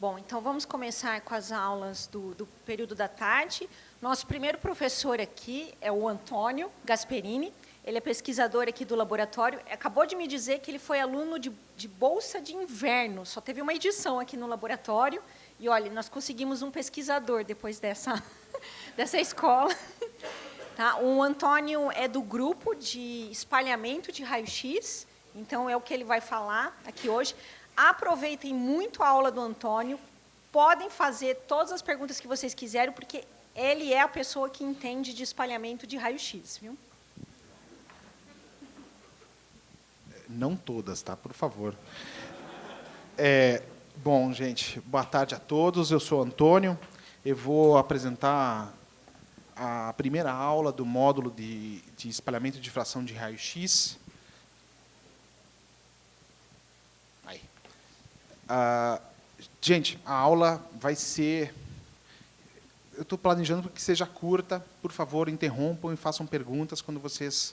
Bom, então vamos começar com as aulas do período da tarde. Nosso primeiro professor aqui é o Antônio Gasperini. Ele é pesquisador aqui do laboratório. Acabou de me dizer que ele foi aluno de bolsa de inverno. Só teve uma edição aqui no laboratório. E, olha, nós conseguimos um pesquisador depois dessa escola. Tá? O Antônio é do grupo de espalhamento de raio-x. Então, é o que ele vai falar aqui hoje. Aproveitem muito a aula do Antônio. Podem fazer todas as perguntas que vocês quiserem, porque ele é a pessoa que entende de espalhamento de raio-x, viu? Não todas, tá? Por favor. Bom, gente, boa tarde a todos. Eu sou o Antônio. Eu vou apresentar a primeira aula do módulo de espalhamento de difração de raio-x. Gente, a aula vai ser... Eu estou planejando que seja curta. Por favor, interrompam e façam perguntas quando vocês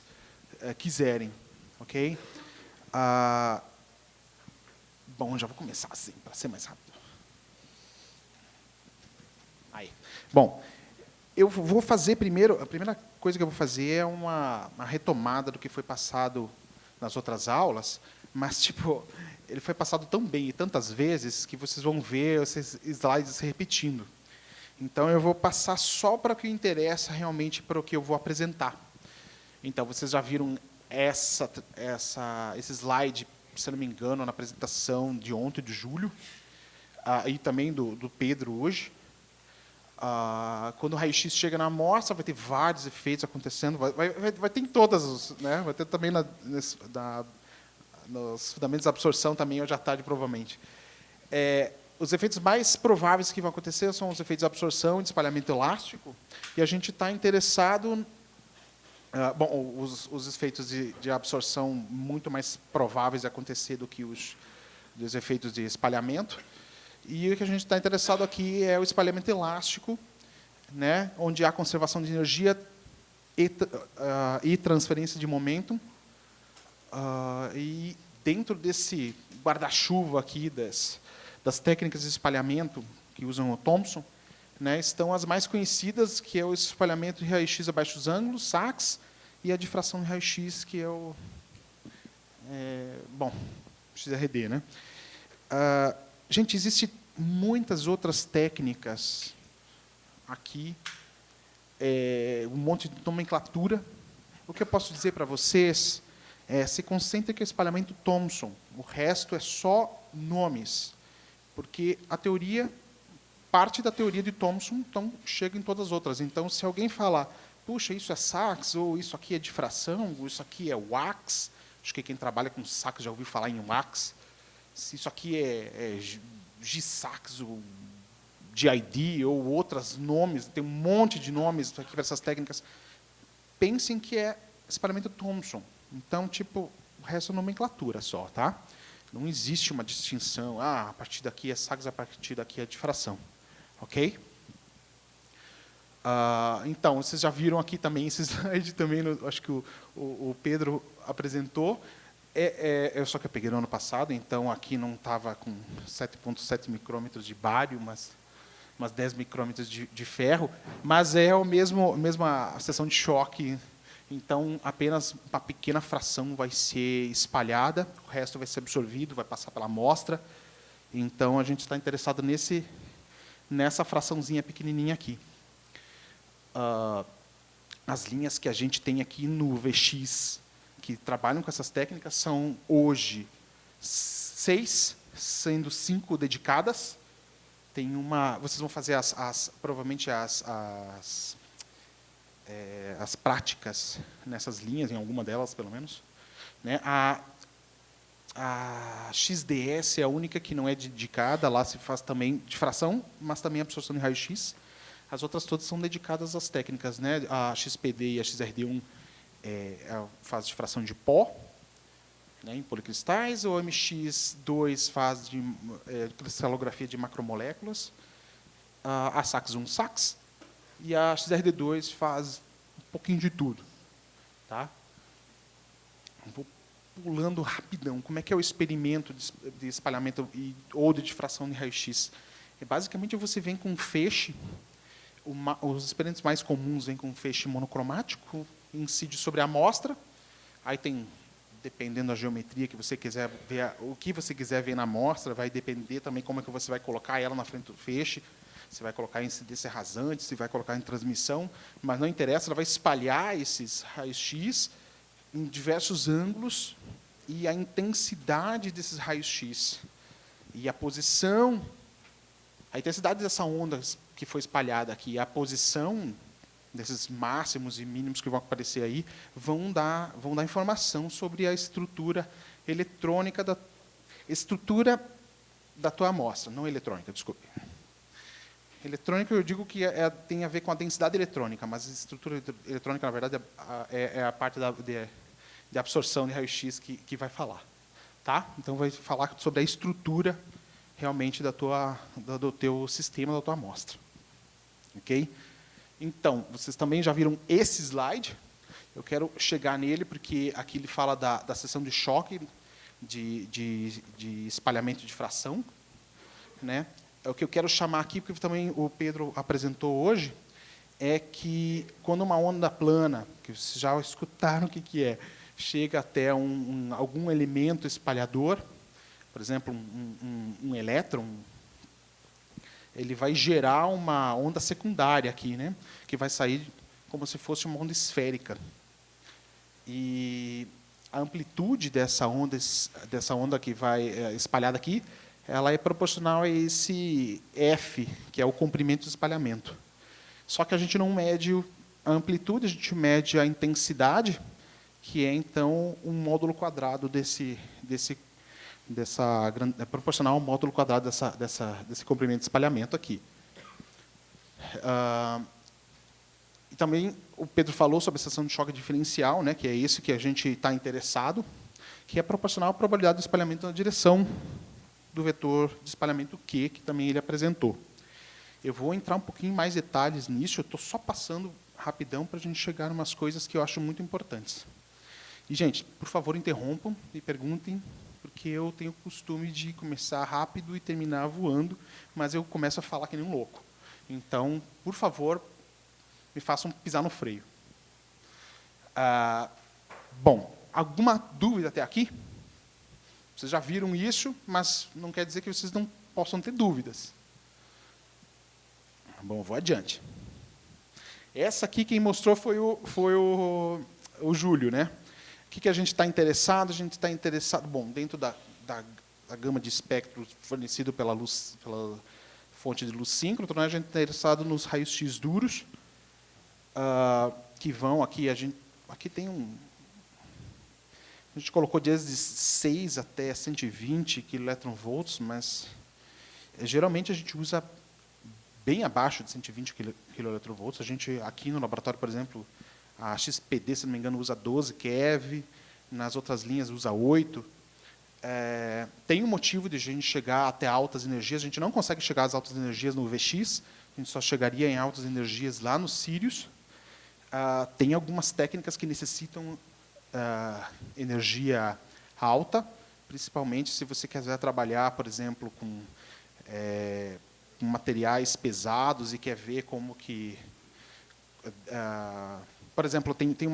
quiserem. Ok? Bom, já vou começar assim, para ser mais rápido. Bom, eu vou fazer primeiro... A primeira coisa que eu vou fazer é uma retomada do que foi passado nas outras aulas, mas, tipo... Ele foi passado tão bem e tantas vezes que vocês vão ver esses slides se repetindo. Então, eu vou passar só para o que interessa realmente para o que eu vou apresentar. Então, vocês já viram esse slide, se não me engano, na apresentação de ontem, de julho, e também do Pedro hoje. Quando o raio-x chega na amostra, vai ter vários efeitos acontecendo. Vai ter em todas, né? Vai ter também nos fundamentos da absorção também hoje à tarde, provavelmente. Os efeitos mais prováveis que vão acontecer são os efeitos de absorção e de espalhamento elástico, e a gente está interessado... bom, os efeitos de absorção muito mais prováveis de acontecer do que os efeitos de espalhamento, e o que a gente está interessado aqui é o espalhamento elástico, né, onde há conservação de energia e transferência de momento. E dentro desse guarda-chuva aqui das técnicas de espalhamento que usam o Thomson, né, estão as mais conhecidas, que é o espalhamento de raio-x a baixos ângulos, SAX, e a difração de raio-x, que é o bom, XRD, né? Gente, existem muitas outras técnicas aqui, um monte de nomenclatura. O que eu posso dizer para vocês se concentre que é o espalhamento Thomson. O resto é só nomes, porque a teoria, parte da teoria de Thomson, então chega em todas as outras. Então, se alguém falar, puxa, isso é SAX, ou isso aqui é difração, ou isso aqui é wax, acho que quem trabalha com SAX já ouviu falar em wax, se isso aqui é G-SAX, ou GID, ou outros nomes, tem um monte de nomes aqui para essas técnicas, pensem que é espalhamento Thomson. Então, tipo, o resto é nomenclatura só, tá? Não existe uma distinção, a partir daqui é SAX, a partir daqui é difração. Ok? Então, vocês já viram aqui também, esse slide também, acho que o Pedro apresentou. Só que eu peguei no ano passado, então aqui não estava com 7,7 micrômetros de bário, mas umas 10 micrômetros de ferro, mas é a mesma seção de choque. Então, apenas uma pequena fração vai ser espalhada, o resto vai ser absorvido, vai passar pela amostra. Então, a gente está interessado nessa fraçãozinha pequenininha aqui. As linhas que a gente tem aqui no VX, que trabalham com essas técnicas, são, hoje, 6, sendo 5 dedicadas. Vocês vão fazer, provavelmente, as práticas nessas linhas, em alguma delas, pelo menos. Né? A XDS é a única que não é dedicada, lá se faz também difração, mas também absorção de raio-x. As outras todas são dedicadas às técnicas, né? A XPD e a XRD1 faz difração de pó, né, em policristais, o MX2 faz cristalografia de macromoléculas, a SAX1 SAX, e a XRD2 faz um pouquinho de tudo. Tá? Vou pulando rapidão. Como é que é o experimento de espalhamento ou de difração de raio-x? Basicamente, você vem com um feixe, os experimentos mais comuns vêm com um feixe monocromático, incide sobre a amostra, aí tem, dependendo da geometria que você quiser ver, o que você quiser ver na amostra, vai depender também como é que você vai colocar ela na frente do feixe, se vai colocar em incidência rasante, se vai colocar em transmissão, mas não interessa, ela vai espalhar esses raios-x em diversos ângulos, e a intensidade desses raios-x e a posição, a intensidade dessa onda que foi espalhada aqui, a posição desses máximos e mínimos que vão aparecer aí, vão dar informação sobre a estrutura eletrônica da tua amostra, não eletrônica, desculpe. Eletrônica, eu digo que tem a ver com a densidade eletrônica, mas a estrutura eletrônica, na verdade, é a parte de absorção de raio-x que vai falar. Tá? Então, vai falar sobre a estrutura, realmente, do teu sistema, da tua amostra. Ok? Então, vocês também já viram esse slide. Eu quero chegar nele, porque aqui ele fala da seção de choque, de espalhamento de fração. Né? O que eu quero chamar aqui, porque também o Pedro apresentou hoje, é que quando uma onda plana, que vocês já escutaram o que é, chega até algum elemento espalhador, por exemplo, um elétron, ele vai gerar uma onda secundária aqui, né, que vai sair como se fosse uma onda esférica. E a amplitude dessa onda que vai espalhada aqui, ela é proporcional a esse F, que é o comprimento do espalhamento. Só que a gente não mede a amplitude, a gente mede a intensidade, que é, então, um módulo quadrado proporcional ao módulo quadrado desse comprimento de espalhamento aqui. E também o Pedro falou sobre a seção de choque diferencial, né, que é isso que a gente está interessado, que é proporcional à probabilidade do espalhamento na direção do vetor de espalhamento Q, que também ele apresentou. Eu vou entrar um pouquinho mais detalhes nisso, eu estou só passando rapidão para a gente chegar em umas coisas que eu acho muito importantes. E, gente, por favor, interrompam e perguntem, porque eu tenho o costume de começar rápido e terminar voando, mas eu começo a falar que nem um louco. Então, por favor, me façam pisar no freio. Bom, alguma dúvida até aqui? Vocês já viram isso, mas não quer dizer que vocês não possam ter dúvidas. Bom, eu vou adiante. Essa aqui quem mostrou foi o Júlio, né? O que a gente está interessado? A gente está interessado, bom, dentro da gama de espectro fornecido pela fonte de luz síncrotron, né, a gente está interessado nos raios-x duros, que vão aqui, aqui tem a gente colocou desde 6 até 120 kV, mas geralmente a gente usa bem abaixo de 120 kV. A gente, aqui no laboratório, por exemplo, a XPD, se não me engano, usa 12 keV, nas outras linhas usa 8. Tem um motivo de a gente chegar até altas energias, a gente não consegue chegar às altas energias no VX, a gente só chegaria em altas energias lá no Sirius. Tem algumas técnicas que necessitam energia alta, principalmente se você quiser trabalhar, por exemplo, com materiais pesados e quer ver como que... por exemplo, tem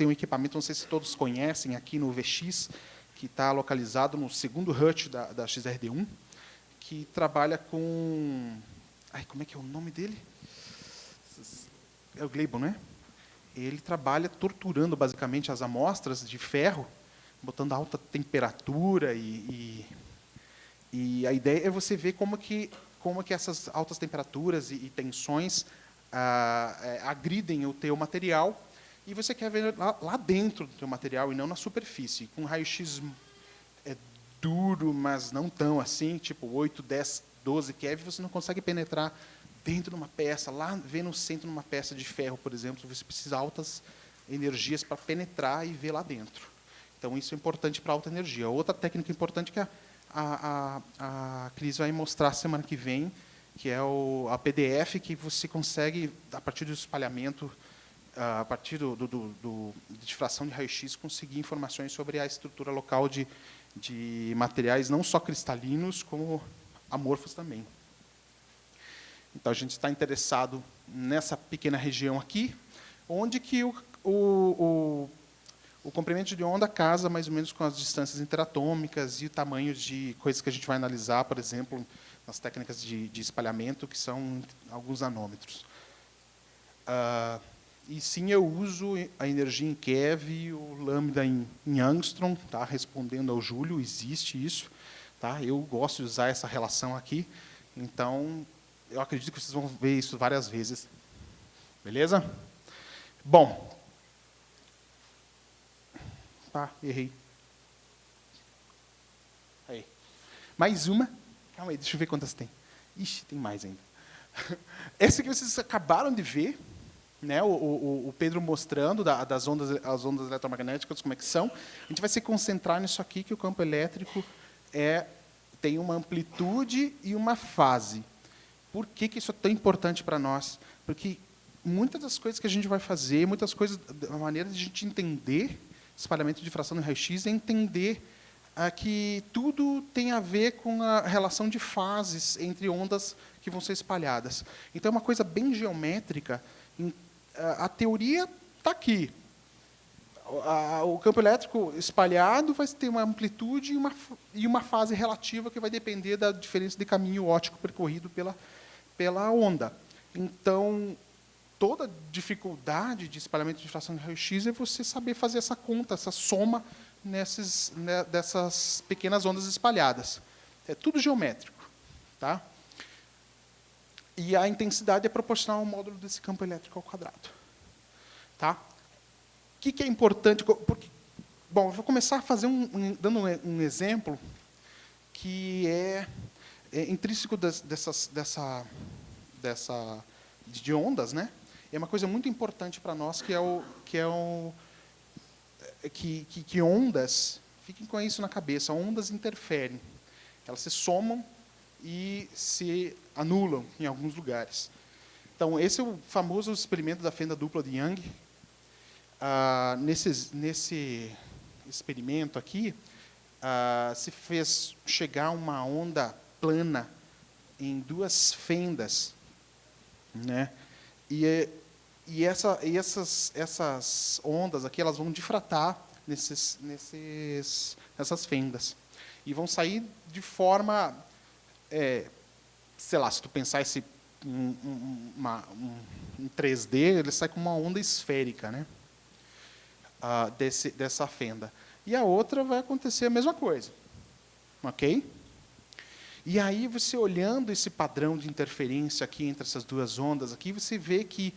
um equipamento, não sei se todos conhecem, aqui no VX, que está localizado no segundo hut da XRD1, que trabalha com... como é que é o nome dele? É o Gleibon, né? Ele trabalha torturando, basicamente, as amostras de ferro, botando alta temperatura, e a ideia é você ver como que essas altas temperaturas e tensões agridem o teu material, e você quer ver lá dentro do teu material, e não na superfície, com raio-x duro, mas não tão assim, tipo 8, 10, 12 keV, você não consegue penetrar dentro de uma peça, lá ver no centro de uma peça de ferro, por exemplo, você precisa de altas energias para penetrar e ver lá dentro. Então, isso é importante para alta energia. Outra técnica importante que a Cris vai mostrar semana que vem, que é a PDF, que você consegue, a partir do espalhamento, a partir de difração de raio-x, conseguir informações sobre a estrutura local de materiais, não só cristalinos, como amorfos também. Então, a gente está interessado nessa pequena região aqui, onde que o comprimento de onda casa mais ou menos com as distâncias interatômicas e o tamanho de coisas que a gente vai analisar, por exemplo, nas técnicas de espalhamento, que são alguns nanômetros. E sim, eu uso a energia em keV, o lambda em angstrom, tá? Respondendo ao Júlio, existe isso. Tá? Eu gosto de usar essa relação aqui, então eu acredito que vocês vão ver isso várias vezes. Beleza? Bom. Errei. Aí. Mais uma. Calma aí, deixa eu ver quantas tem. Ixi, tem mais ainda. Essa que vocês acabaram de ver, né, o Pedro mostrando as ondas eletromagnéticas, como é que são. A gente vai se concentrar nisso aqui, que o campo elétrico tem uma amplitude e uma fase. Por que isso é tão importante para nós? Porque muitas das coisas que a gente vai fazer, muitas coisas, a maneira de a gente entender espalhamento de difração no raio-x é entender que tudo tem a ver com a relação de fases entre ondas que vão ser espalhadas. Então, é uma coisa bem geométrica. A teoria está aqui. O campo elétrico espalhado vai ter uma amplitude e uma fase relativa que vai depender da diferença de caminho óptico percorrido pela onda. Então, toda dificuldade de espalhamento de difração de raio-x é você saber fazer essa conta, essa soma dessas pequenas ondas espalhadas. É tudo geométrico. Tá? E a intensidade é proporcional ao módulo desse campo elétrico ao quadrado. Tá? O que é importante? Porque, bom, eu vou começar dando um exemplo que é intrínseco de ondas, né? É uma coisa muito importante para nós, que ondas, fiquem com isso na cabeça, ondas interferem. Elas se somam e se anulam em alguns lugares. Então, esse é o famoso experimento da fenda dupla de Young. Nesse experimento aqui, se fez chegar uma onda plana em duas fendas, né? E essas ondas aqui, elas vão difratar nessas fendas. E vão sair de forma, sei lá, se tu pensar em 3D, ele sai com uma onda esférica, né? Dessa fenda. E a outra vai acontecer a mesma coisa. Ok? E aí, você olhando esse padrão de interferência aqui entre essas duas ondas, aqui você vê que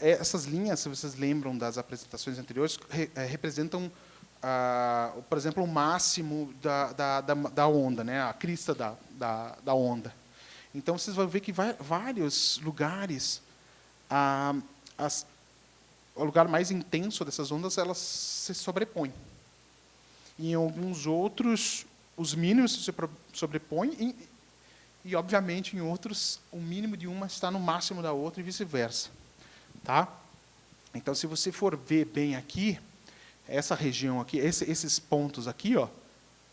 essas linhas, se vocês lembram das apresentações anteriores, representam, por exemplo, o máximo da onda, né? A crista da onda. Então, vocês vão ver que vários lugares, o lugar mais intenso dessas ondas, elas se sobrepõem. E em alguns outros, os mínimos se sobrepõem e, obviamente, em outros, o mínimo de uma está no máximo da outra e vice-versa. Tá? Então, se você for ver bem aqui, essa região aqui, esses pontos aqui, ó,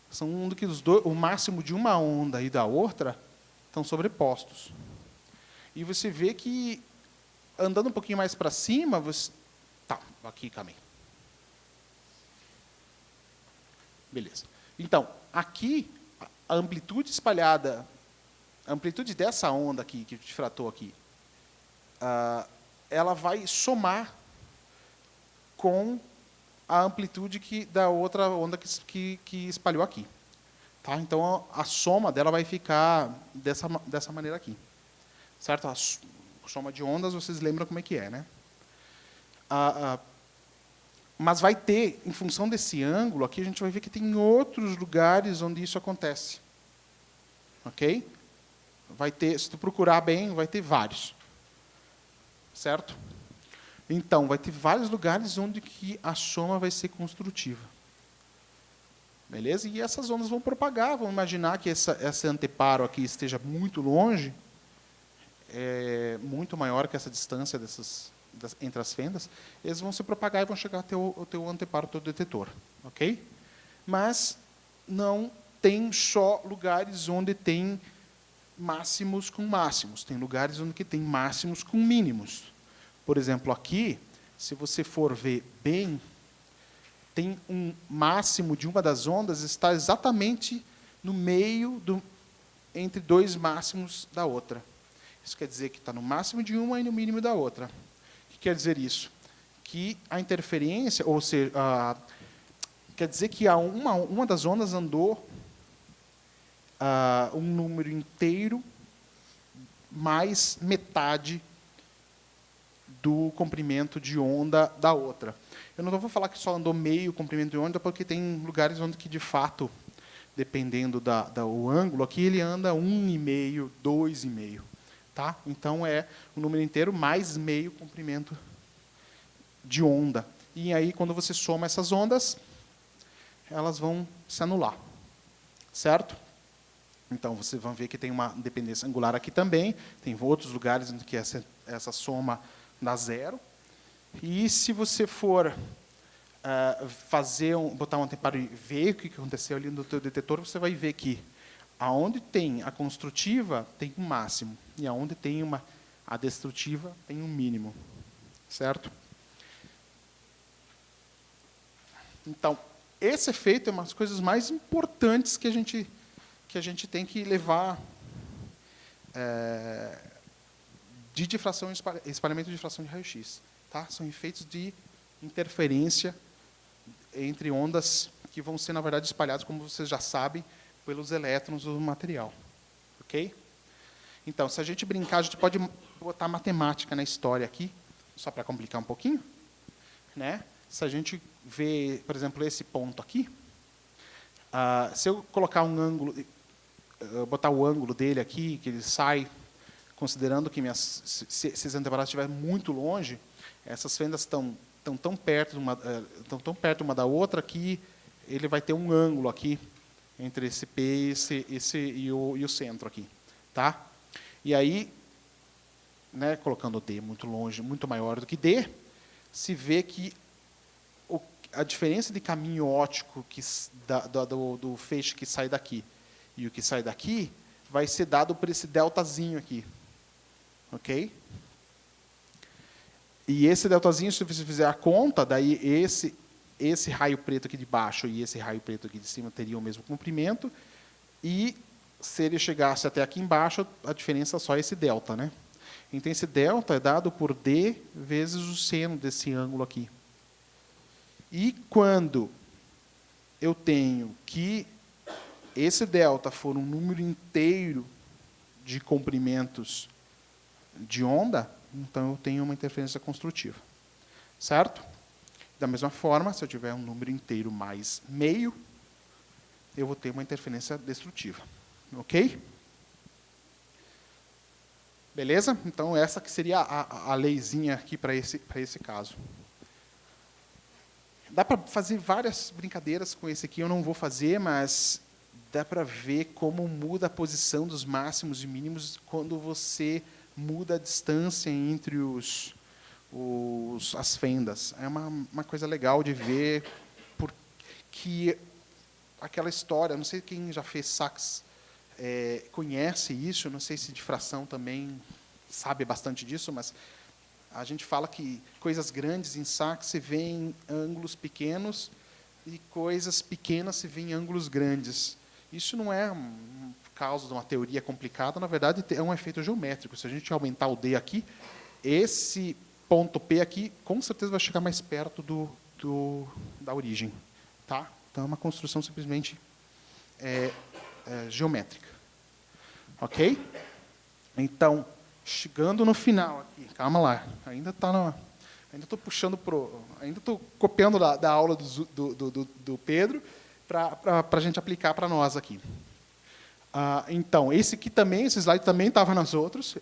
são que o máximo de uma onda e da outra estão sobrepostos. E você vê que, andando um pouquinho mais para cima, aqui, calma aí. Beleza. Então, aqui, a amplitude espalhada, a amplitude dessa onda aqui, que difratou aqui, ela vai somar com a amplitude da outra onda que espalhou aqui. Tá? Então, a soma dela vai ficar dessa maneira aqui. Certo? A soma de ondas, vocês lembram como é que é, né? Mas vai ter, em função desse ângulo, aqui a gente vai ver que tem outros lugares onde isso acontece. Ok? Vai ter, se tu procurar bem, vai ter vários. Certo? Então, vai ter vários lugares onde que a soma vai ser construtiva. Beleza? E essas ondas vão propagar, vão imaginar que esse anteparo aqui esteja muito longe, muito maior que essa distância entre as fendas, eles vão se propagar e vão chegar até o teu anteparo, o teu detetor. Ok? Mas não tem só lugares onde tem máximos com máximos, tem lugares onde que tem máximos com mínimos. Por exemplo, aqui, se você for ver bem, tem um máximo de uma das ondas, está exatamente no meio entre dois máximos da outra. Isso quer dizer que está no máximo de uma e no mínimo da outra. O que quer dizer isso? Que a interferência, ou seja, quer dizer que uma das ondas andou um número inteiro mais metade do comprimento de onda da outra. Eu não vou falar que só andou meio comprimento de onda, porque tem lugares onde que, de fato, dependendo do ângulo, aqui ele anda 1,5, 2,5. Tá? Então, é o número inteiro mais meio comprimento de onda. E aí, quando você soma essas ondas, elas vão se anular. Certo? Então, vocês vão ver que tem uma dependência angular aqui também. Tem outros lugares onde que essa soma dá zero. E se você for botar um temparo e ver o que aconteceu ali no teu detetor, você vai ver que aonde tem a construtiva, tem um máximo. E aonde tem a destrutiva, tem um mínimo. Certo? Então, esse efeito é uma das coisas mais importantes que a gente tem que levar de difração e espalhamento de difração de raio-x. Tá? São efeitos de interferência entre ondas que vão ser, na verdade, espalhadas, como vocês já sabem, pelos elétrons do material. Ok? Então, se a gente brincar, a gente pode botar matemática na história aqui, só para complicar um pouquinho. Né? Se a gente vê, por exemplo, esse ponto aqui, se eu colocar um ângulo, botar o ângulo dele aqui, que ele sai, considerando que se esses anteparados estiverem muito longe, essas fendas estão tão perto uma da outra que ele vai ter um ângulo aqui entre esse P e o centro aqui, tá? E aí, né, colocando o D muito longe, muito maior do que D, se vê que a diferença de caminho óptico do feixe que sai daqui e o que sai daqui vai ser dado por esse deltazinho aqui, ok? E esse deltazinho, se você fizer a conta, daí esse raio preto aqui de baixo e esse raio preto aqui de cima teriam o mesmo comprimento, e se ele chegasse até aqui embaixo, a diferença é só esse delta, né? Então, esse delta é dado por D vezes o seno desse ângulo aqui. E quando eu tenho que esse delta for um número inteiro de comprimentos de onda, então eu tenho uma interferência construtiva. Certo? Da mesma forma, se eu tiver um número inteiro mais meio, eu vou ter uma interferência destrutiva. Ok? Beleza? Então, essa que seria a leizinha aqui para esse caso. Dá para fazer várias brincadeiras com esse aqui, eu não vou fazer, mas dá para ver como muda a posição dos máximos e mínimos quando você muda a distância entre as fendas. É uma coisa legal de ver, porque aquela história, não sei quem já fez sax conhece isso, não sei se difração também sabe bastante disso, mas a gente fala que coisas grandes em sax se vê em ângulos pequenos e coisas pequenas se vê em ângulos grandes. Isso não é por causa de uma teoria complicada, na verdade é um efeito geométrico. Se a gente aumentar o D aqui, esse ponto P aqui, com certeza vai chegar mais perto da origem. Tá? Então, é uma construção simplesmente geométrica. Ok? Então, chegando no final aqui, calma lá, ainda estou puxando ainda estou copiando da aula do Pedro para a gente aplicar para nós aqui. Então, esse slide também estava nas outras.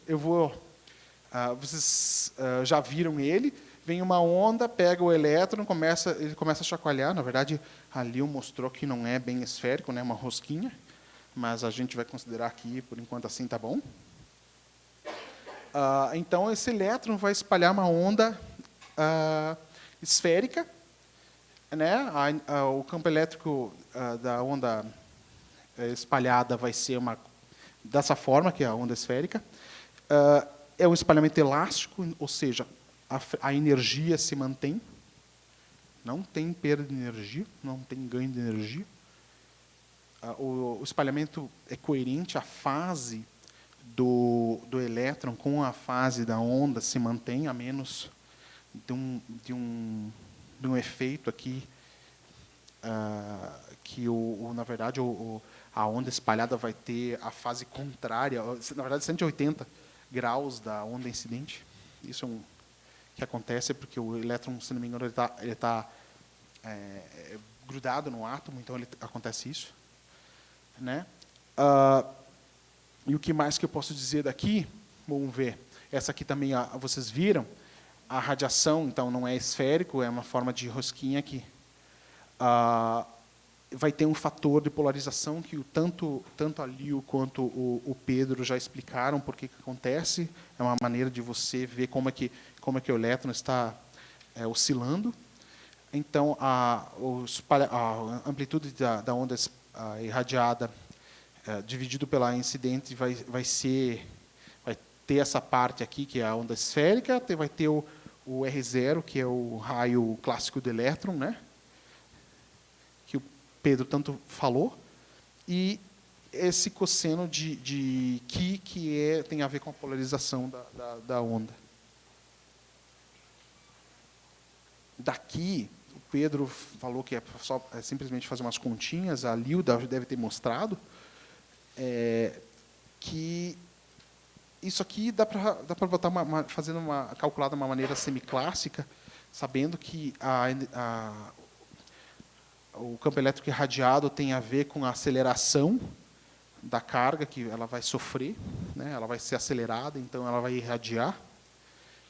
Vocês já viram ele. Vem uma onda, pega o elétron, ele começa a chacoalhar. Na verdade, a Lil mostrou que não é bem esférico, né, uma rosquinha, mas a gente vai considerar aqui, por enquanto, assim está bom. Então, esse elétron vai espalhar uma onda esférica, né? O campo elétrico da onda espalhada vai ser dessa forma, que é a onda esférica. É um espalhamento elástico, ou seja, a energia se mantém, não tem perda de energia, não tem ganho de energia. O espalhamento é coerente, a fase do elétron com a fase da onda se mantém, a menos de um efeito aqui, que, na verdade, a onda espalhada vai ter a fase contrária, na verdade, 180 graus da onda incidente. Isso que acontece porque o elétron, se não me engano, ele tá grudado no átomo, então acontece isso, né? E o que mais que eu posso dizer daqui? Vamos ver. Essa aqui também vocês viram. A radiação, então, não é esférico, é uma forma de rosquinha aqui. Vai ter um fator de polarização que tanto a Liu quanto o Pedro já explicaram por que acontece. É uma maneira de você ver como é que o elétron está oscilando. Então, a amplitude da onda irradiada dividido pela incidente vai ter essa parte aqui, que é a onda esférica, vai ter o R0, que é o raio clássico do elétron, né? Que o Pedro tanto falou, e esse cosseno de Ki, que tem a ver com a polarização da onda. Daqui, o Pedro falou que é simplesmente fazer umas continhas, a Liu deve ter mostrado, que isso aqui dá para botar fazendo calculada de uma maneira semiclássica, sabendo que o campo elétrico irradiado tem a ver com a aceleração da carga que ela vai sofrer, né? Ela vai ser acelerada, então ela vai irradiar.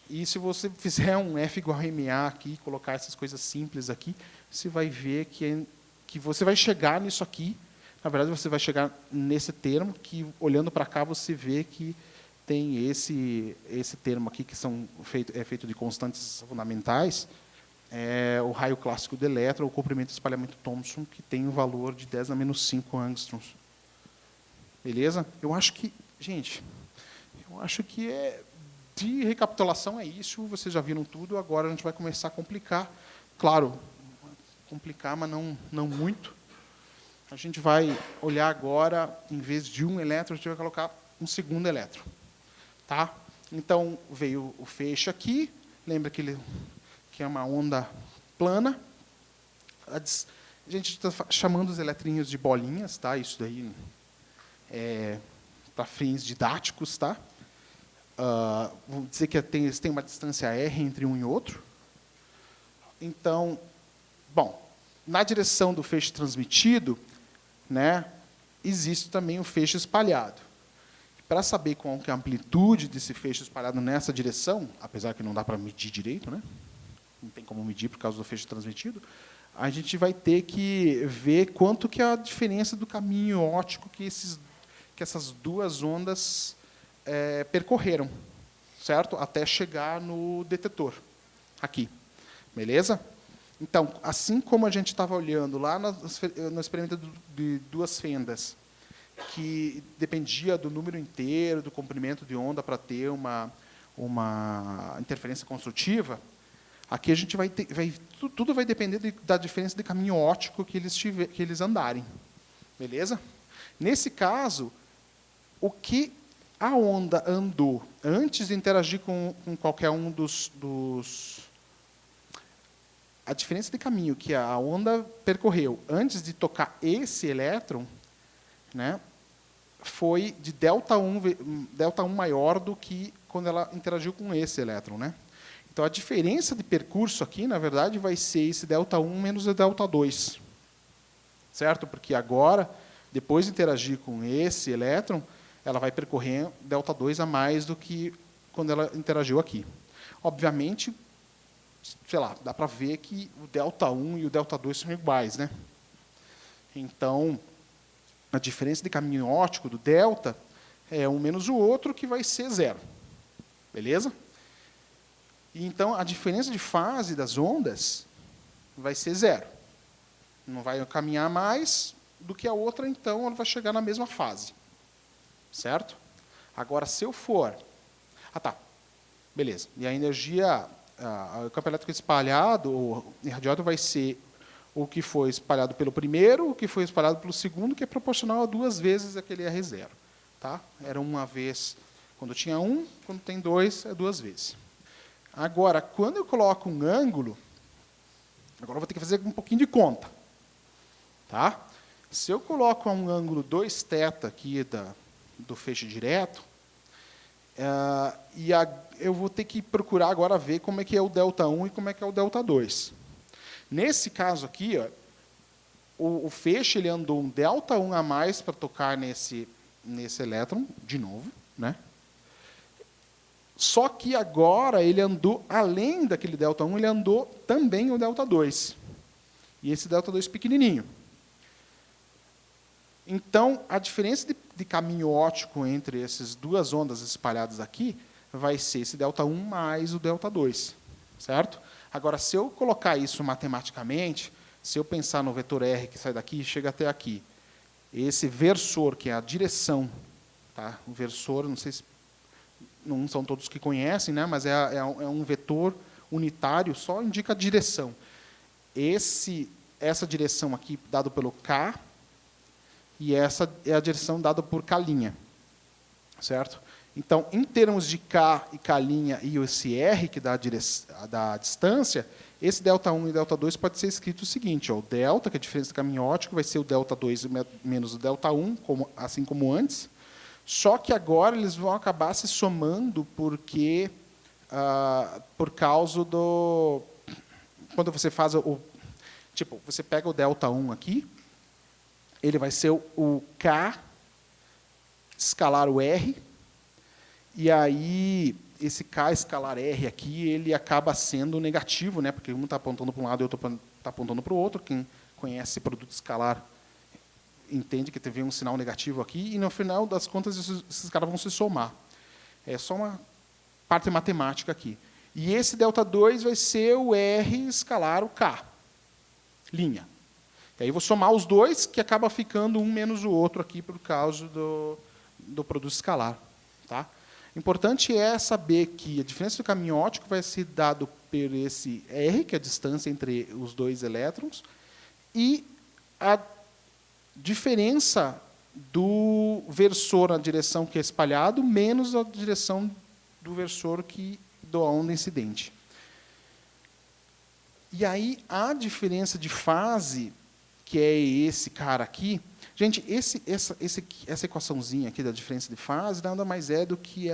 E se você fizer um F igual a MA aqui, colocar essas coisas simples aqui, você vai ver que você vai chegar nisso aqui. Na verdade, você vai chegar nesse termo, que, olhando para cá, você vê que tem esse termo aqui, que é feito de constantes fundamentais, o raio clássico do elétron, o comprimento de espalhamento Thomson, que tem um valor de 10 a menos 5 angstroms. Beleza? Eu acho que, gente, de recapitulação é isso, vocês já viram tudo, agora a gente vai começar a complicar. Claro, complicar, mas não muito. A gente vai olhar agora, em vez de um elétron, a gente vai colocar um segundo elétron. Tá? Então, veio o feixe aqui, lembra que é uma onda plana. A gente está chamando os eletrinhos de bolinhas, tá? Isso daí é para fins didáticos, tá? Vou dizer que tem uma distância R entre um e outro. Então, bom, na direção do feixe transmitido, né, existe também o feixe espalhado. Para saber qual que é a amplitude desse feixe espalhado nessa direção, apesar que não dá para medir direito, né? Não tem como medir por causa do feixe transmitido, a gente vai ter que ver quanto que é a diferença do caminho óptico que essas duas ondas percorreram, certo? Até chegar no detetor, aqui. Beleza? Então, assim como a gente estava olhando lá no experimento de duas fendas, que dependia do número inteiro, do comprimento de onda para ter uma interferência construtiva, aqui a gente tudo vai depender da diferença de caminho óptico que eles andarem. Beleza? Nesse caso, o que a onda andou antes de interagir com qualquer um a diferença de caminho que a onda percorreu antes de tocar esse elétron, né, foi de delta 1 maior do que quando ela interagiu com esse elétron, né? Então, a diferença de percurso aqui, na verdade, vai ser esse delta 1 menos o delta 2. Certo? Porque agora, depois de interagir com esse elétron, ela vai percorrer delta 2 a mais do que quando ela interagiu aqui. Obviamente, sei lá, dá para ver que o delta 1 e o delta 2 são iguais, né? Então, a diferença de caminho óptico do delta é um menos o outro, que vai ser 0. Beleza? E, então, a diferença de fase das ondas vai ser 0. Não vai caminhar mais do que a outra, então ela vai chegar na mesma fase. certo? Agora, se eu for... Ah, tá. Beleza. E a energia, o campo elétrico espalhado, o irradiado, vai ser o que foi espalhado pelo primeiro, o que foi espalhado pelo segundo, que é proporcional a 2 vezes aquele R0. Tá? Era uma vez quando tinha 1, quando tem 2, é 2 vezes. Agora, quando eu coloco um ângulo, agora eu vou ter que fazer um pouquinho de conta. Tá? Se eu coloco um ângulo 2θ aqui do feixe direto, eu vou ter que procurar agora ver como é que é o ΔI e como é que é o ΔI. Nesse caso aqui, ó, o feixe ele andou um ΔI a mais para tocar nesse elétron, de novo. Né? Só que agora ele andou, além daquele ΔI, ele andou também o ΔI. E esse ΔI pequenininho. Então, a diferença de caminho óptico entre essas 2 ondas espalhadas aqui vai ser esse ΔI mais o ΔI. Certo? Agora, se eu colocar isso matematicamente, se eu pensar no vetor R que sai daqui e chega até aqui, esse versor, que é a direção, tá? O versor, não sei se não são todos que conhecem, né? Mas é um vetor unitário, só indica a direção. Essa direção aqui, dado pelo K, e essa é a direção dada por K'. Certo? Então, em termos de K e K' e esse R, que dá a distância, esse ΔI e ΔI pode ser escrito o seguinte, ó, o delta, que é a diferença do caminho óptico, vai ser o ΔI menos o ΔI, assim como antes, só que agora eles vão acabar se somando por causa do... Quando você faz o... Tipo, você pega o ΔI aqui, ele vai ser o K escalar o R, e aí esse K escalar R aqui, ele acaba sendo negativo, né? Porque um está apontando para um lado e o outro está apontando para o outro. Quem conhece produto escalar entende que teve um sinal negativo aqui, e no final das contas esses caras vão se somar. É só uma parte matemática aqui. E esse ΔI vai ser o R escalar o K, linha. E aí eu vou somar os dois, que acaba ficando um menos o outro aqui por causa do produto escalar. Tá? O importante é saber que a diferença do caminho óptico vai ser dado por esse R, que é a distância entre os 2 elétrons, e a diferença do versor na direção que é espalhado, menos a direção do versor da onda incidente. E aí, a diferença de fase, que é esse cara aqui... Gente, essa equaçãozinha aqui da diferença de fase nada mais é do que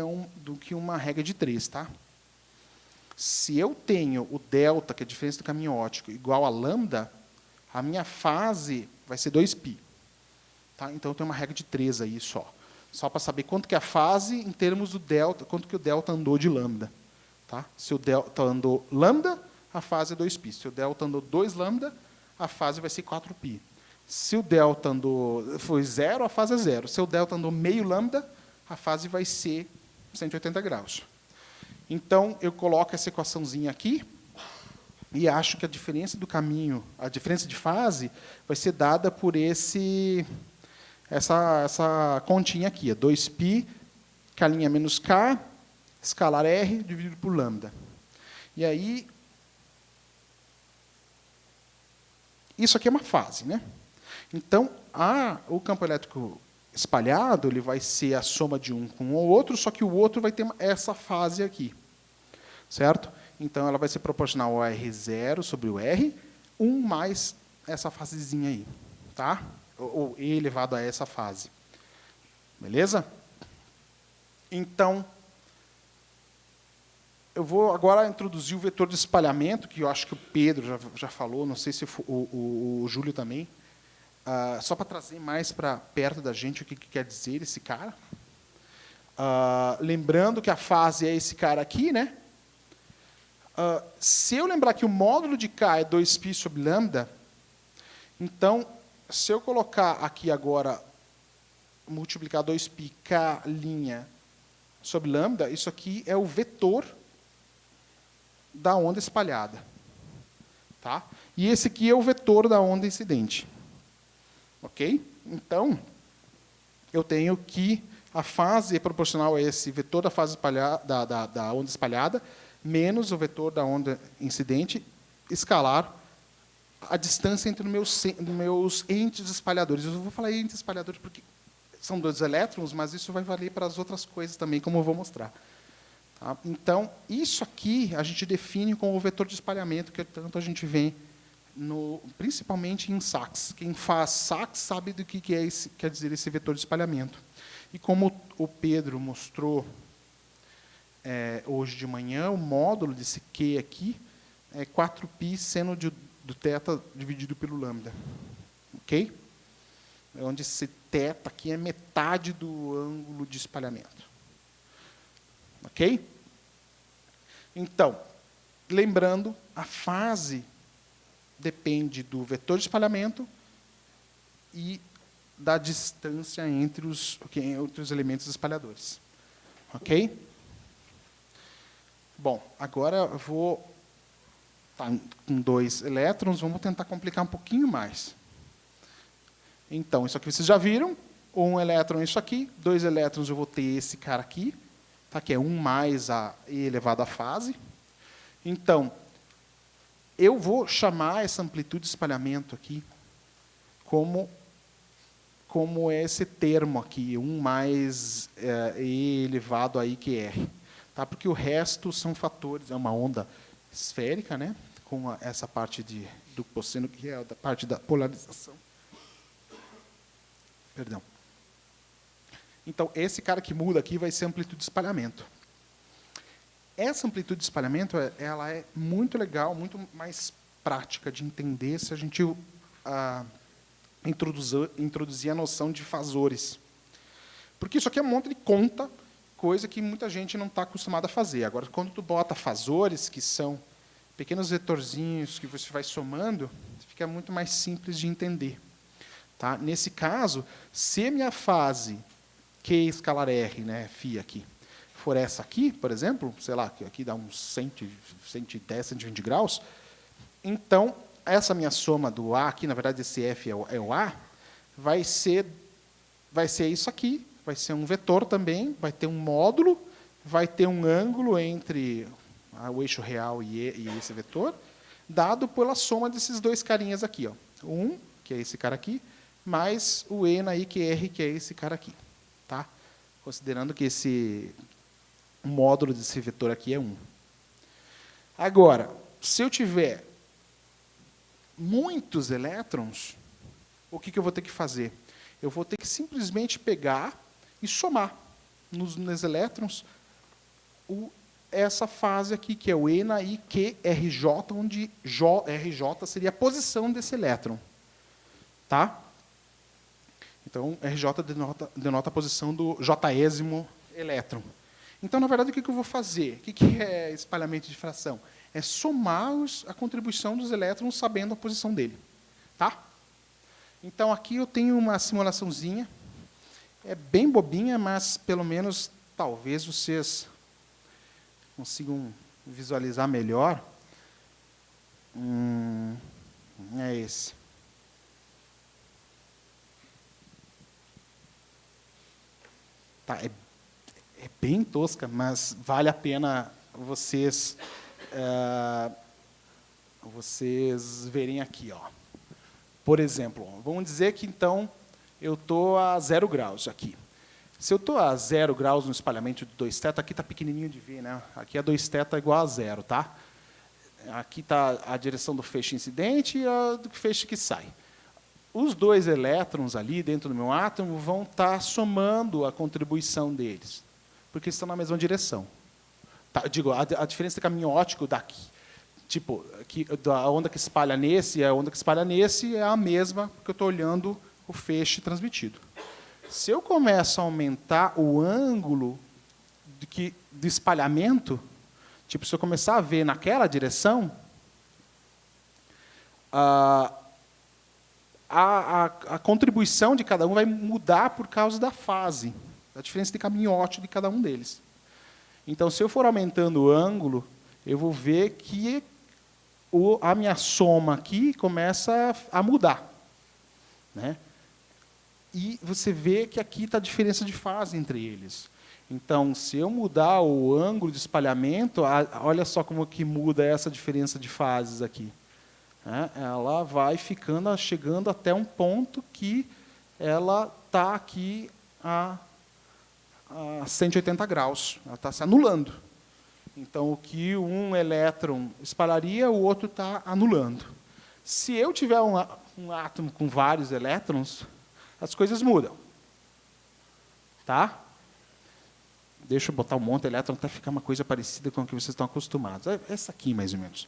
uma regra de 3. Tá? Se eu tenho o delta, que é a diferença do caminho óptico, igual a lambda, a minha fase vai ser 2π. Tá? Então, eu tenho uma regra de 3 aí só para saber quanto que é a fase em termos do delta, quanto que o delta andou de lambda. Tá? Se o delta andou lambda, a fase é 2π. Se o delta andou 2 lambda, a fase vai ser 4π. Se o delta foi 0, a fase é 0. Se o delta andou meio lambda, a fase vai ser 180 graus. Então, eu coloco essa equaçãozinha aqui e acho que a diferença do caminho, a diferença de fase, vai ser dada por essa continha aqui, 2π, K' menos K, escalar R, dividido por lambda. E aí, isso aqui é uma fase, né? Então, o campo elétrico espalhado ele vai ser a soma de um com o outro, só que o outro vai ter essa fase aqui. Certo? Então, ela vai ser proporcional ao R0 sobre o R, 1 mais essa fasezinha aí. Tá? Ou E elevado a essa fase. Beleza? Então, eu vou agora introduzir o vetor de espalhamento, que eu acho que o Pedro já falou, não sei se o Júlio também. Só para trazer mais para perto da gente o que quer dizer esse cara. Lembrando que a fase é esse cara aqui, né? Se eu lembrar que o módulo de K é 2π sobre lambda, então, se eu colocar aqui agora, multiplicar 2π K' sobre lambda, isso aqui é o vetor da onda espalhada. Tá? E esse aqui é o vetor da onda incidente. Ok? Então, eu tenho que A fase é proporcional a esse vetor da fase espalhada, da onda espalhada, menos o vetor da onda incidente, escalar a distância entre os meus entes espalhadores. Eu vou falar entes espalhadores porque são 2 elétrons, mas isso vai valer para as outras coisas também, como eu vou mostrar. Tá? Então, isso aqui a gente define como o vetor de espalhamento, que tanto a gente vê, principalmente em SACS. Quem faz SACS sabe do que quer dizer esse vetor de espalhamento. E como o Pedro mostrou hoje de manhã, o módulo desse Q aqui é 4π seno do θ dividido pelo lambda. Ok? Onde esse θ aqui é metade do ângulo de espalhamento. Ok? Então, lembrando, a fase depende do vetor de espalhamento e da distância entre os elementos espalhadores. Ok? Bom, agora eu vou com 2 elétrons, vamos tentar complicar um pouquinho mais. Então, isso aqui vocês já viram. 1 elétron isso aqui, 2 elétrons eu vou ter esse cara aqui, tá? Que é 1 mais a e elevado à fase. Então, eu vou chamar essa amplitude de espalhamento aqui como esse termo aqui, 1 mais e elevado a IQR. Tá? Porque o resto são fatores, é uma onda esférica, né? Com essa parte do cosseno, que é a parte da polarização. Perdão. Então, esse cara que muda aqui vai ser a amplitude de espalhamento. Essa amplitude de espalhamento ela é muito legal, muito mais prática de entender se a gente introduzir a noção de fasores. Porque isso aqui é um monte de conta, coisa que muita gente não está acostumada a fazer. Agora, quando tu bota fasores, que são pequenos vetorzinhos que você vai somando, fica muito mais simples de entender. Tá? Nesse caso, se a minha fase Q escalar R, né, φ aqui, for essa aqui, por exemplo, sei lá, que aqui dá uns 110, 120 graus, então, essa minha soma do A aqui, na verdade, esse F é o A, vai ser isso aqui, vai ser um vetor também, vai ter um módulo, vai ter um ângulo entre o eixo real e esse vetor, dado pela soma desses 2 carinhas aqui. Ó. 1, que é esse cara aqui, mais o E na IQR, que é esse cara aqui. Tá? Considerando que o módulo desse vetor aqui é 1. Agora, se eu tiver muitos elétrons, o que eu vou ter que fazer? Eu vou ter que simplesmente pegar e somar nos elétrons essa fase aqui, que é o E na IQRJ, onde RJ seria a posição desse elétron. Tá? Então, RJ denota a posição do jésimo elétron. Então, na verdade, o que eu vou fazer? O que é espalhamento de fração? É somar a contribuição dos elétrons sabendo a posição dele. Tá? Então, aqui eu tenho uma simulaçãozinha. É bem bobinha, mas, pelo menos, talvez vocês consigam visualizar melhor. É esse. Tá, é bem tosca, mas vale a pena vocês verem aqui. Ó. Por exemplo, vamos dizer que, então, eu estou a 0 graus aqui. Se eu estou a 0 graus no espalhamento de 2θ, aqui está pequenininho de ver, né? Aqui é 2θ igual a 0, tá? Aqui está a direção do feixe incidente e a do feixe que sai. Os 2 elétrons ali dentro do meu átomo vão estar somando a contribuição deles, porque estão na mesma direção. Tá, digo, a diferença de caminho óptico daqui, tipo, a onda que espalha nesse e a onda que espalha nesse é a mesma, porque eu estou olhando o feixe transmitido. Se eu começo a aumentar o ângulo de espalhamento, tipo, se eu começar a ver naquela direção, a contribuição de cada um vai mudar por causa da fase, da diferença de caminho óptico de cada um deles. Então, se eu for aumentando o ângulo, eu vou ver que a minha soma aqui começa a mudar. Né? E você vê que aqui está a diferença de fase entre eles. Então, se eu mudar o ângulo de espalhamento, olha só como que muda essa diferença de fases aqui. Ela vai chegando até um ponto que ela está aqui a 180 graus. Ela está se anulando. Então, o que um elétron espalharia, o outro está anulando. Se eu tiver um átomo com vários elétrons, as coisas mudam. Tá? Deixa eu botar um monte de elétron até ficar uma coisa parecida com o que vocês estão acostumados. Essa aqui, mais ou menos.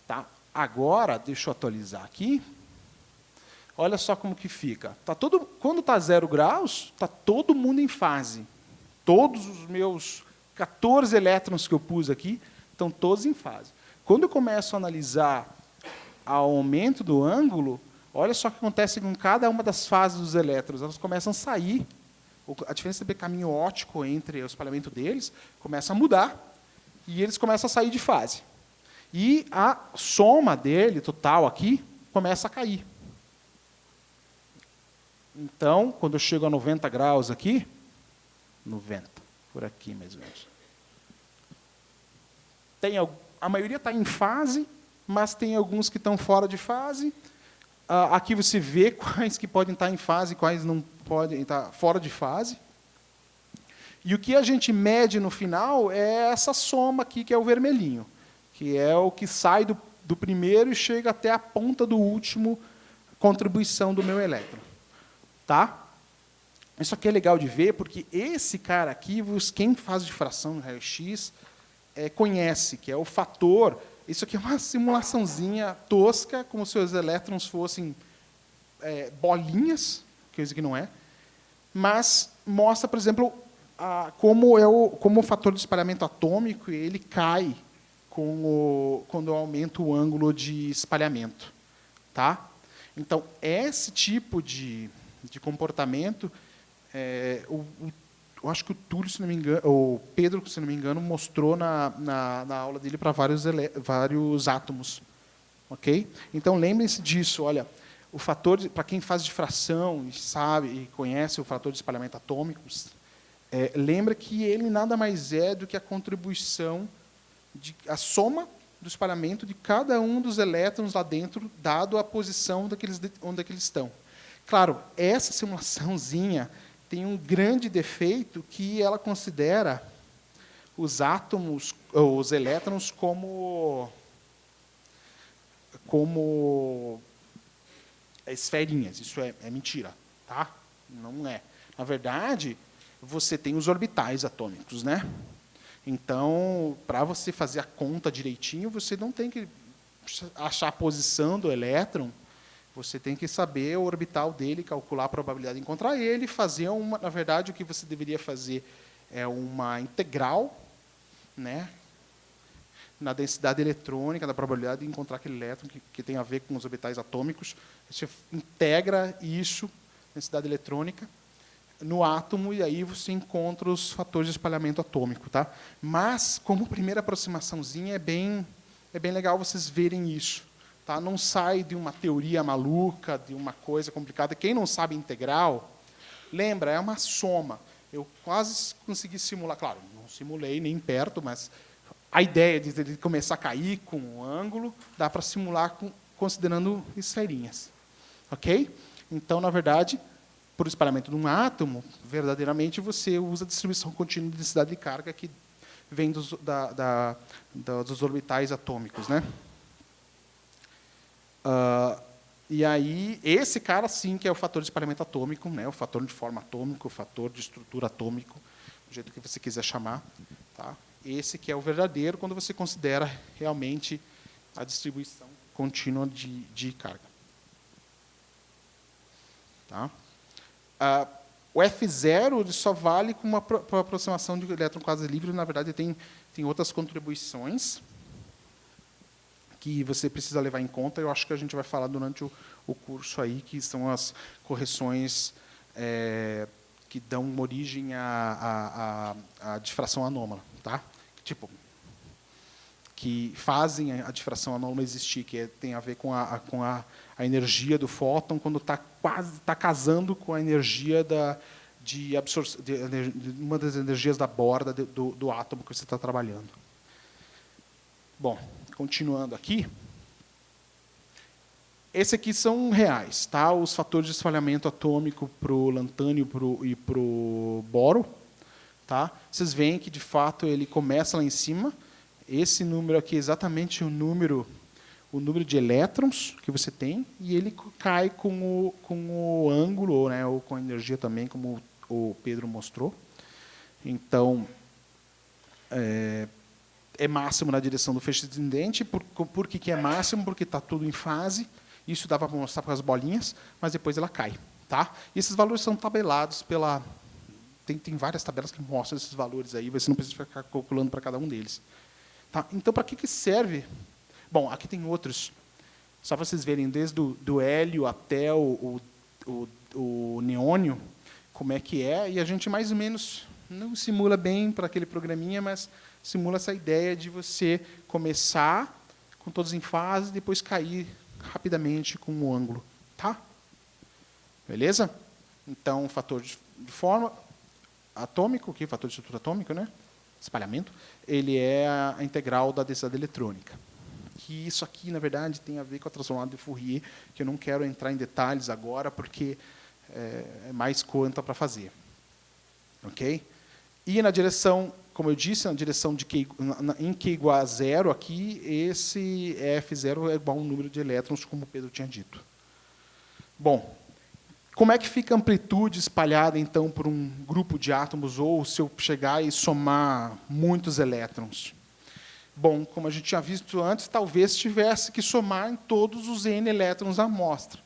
Tá? Agora, deixa eu atualizar aqui. Olha só como que fica. Quando está 0 graus, está todo mundo em fase. Todos os meus 14 elétrons que eu pus aqui estão todos em fase. Quando eu começo a analisar o aumento do ângulo, olha só o que acontece com cada uma das fases dos elétrons. Elas começam a sair. A diferença de caminho óptico entre o espalhamento deles começa a mudar e eles começam a sair de fase. E a soma dele, total aqui, começa a cair. Então, quando eu chego a 90 graus aqui, 90, por aqui mais ou menos. A maioria está em fase, mas tem alguns que estão fora de fase. Aqui você vê quais que podem estar em fase e quais não podem estar fora de fase. E o que a gente mede no final é essa soma aqui, que é o vermelhinho, que é o que sai do primeiro e chega até a ponta do último contribuição do meu elétron. Tá? Isso aqui é legal de ver, porque esse cara aqui, quem faz difração no raio-x, conhece, que é o fator. Isso aqui é uma simulaçãozinha tosca, como se os elétrons fossem bolinhas, que isso aqui não é, mas mostra, por exemplo, como o fator de espalhamento atômico ele cai quando eu aumento o ângulo de espalhamento. Tá? Então, esse tipo de comportamento, eu acho que o Túlio, se não me engano, o Pedro, se não me engano, mostrou na aula dele para vários átomos. Ok? Então, lembrem-se disso. Olha, o fator, para quem faz difração e sabe e conhece o fator de espalhamento atômico, lembra que ele nada mais é do que a contribuição, a soma do espalhamento de cada um dos elétrons lá dentro, dado a posição onde eles estão. Claro, essa simulaçãozinha tem um grande defeito, que ela considera os átomos, os elétrons, como esferinhas. Isso é mentira, tá? Não é. Na verdade, você tem os orbitais atômicos, né? Então, para você fazer a conta direitinho, você não tem que achar a posição do elétron, você tem que saber o orbital dele, calcular a probabilidade de encontrar ele, fazer na verdade, o que você deveria fazer é uma integral, né, na densidade eletrônica, da probabilidade de encontrar aquele elétron que tem a ver com os orbitais atômicos. Você integra isso, densidade eletrônica, no átomo, e aí você encontra os fatores de espalhamento atômico. Tá? Mas, como primeira aproximaçãozinha, é bem legal vocês verem isso. Tá? Não sai de uma teoria maluca, de uma coisa complicada. Quem não sabe integral, lembra, é uma soma. Eu quase consegui simular, claro, não simulei nem perto, mas a ideia de ele começar a cair com o ângulo, dá para simular considerando esferinhas. Ok? Então, na verdade, por espalhamento de um átomo, verdadeiramente você usa a distribuição contínua de densidade de carga que vem dos orbitais atômicos, né? E aí, esse cara, sim, que é o fator de espalhamento atômico, né? O fator de forma atômica, o fator de estrutura atômico, do jeito que você quiser chamar. Tá? Esse que é o verdadeiro, quando você considera realmente a distribuição contínua de carga. Tá? O F0 ele só vale com uma aproximação de elétron quase livre. Na verdade, tem outras contribuições que você precisa levar em conta. Eu acho que a gente vai falar durante o curso aí, que são as correções que dão origem à difração anômala. Tá? que fazem a difração anômala existir, que tem a ver com a energia do fóton quando está casando com a energia de uma das energias da borda do átomo que você está trabalhando. Bom, continuando aqui. Esses aqui são reais, tá? Os fatores de espalhamento atômico para o lantânio e para o boro. Tá? Vocês veem que, de fato, ele começa lá em cima. Esse número aqui é exatamente o número de elétrons que você tem, e ele cai com o ângulo, né, ou com a energia também, como o Pedro mostrou. Então, é máximo na direção do feixe descendente. Por que é máximo? Porque está tudo em fase. Isso dá para mostrar com as bolinhas, mas depois ela cai. Tá? E esses valores são tabelados pela... Tem várias tabelas que mostram esses valores aí, você não precisa ficar calculando para cada um deles. Tá? Então, para que serve? Bom, aqui tem outros. Só para vocês verem, desde do hélio até o neônio, como é que é. E a gente, mais ou menos, não simula bem para aquele programinha, mas simula essa ideia de você começar com todos em fase, depois cair rapidamente com o ângulo. Tá? Beleza? Então, fator de forma atômico, que fator de estrutura atômica, né? Espalhamento, ele é a integral da densidade eletrônica. Que isso aqui, na verdade, tem a ver com a transformada de Fourier, que eu não quero entrar em detalhes agora, porque é mais conta para fazer. Ok? E na direção, como eu disse, na direção de Q, em Q igual a zero, aqui, esse F0 é igual a um número de elétrons, como o Pedro tinha dito. Bom, como é que fica a amplitude espalhada, então, por um grupo de átomos, ou se eu chegar e somar muitos elétrons? Bom, como a gente tinha visto antes, talvez tivesse que somar em todos os N elétrons da amostra.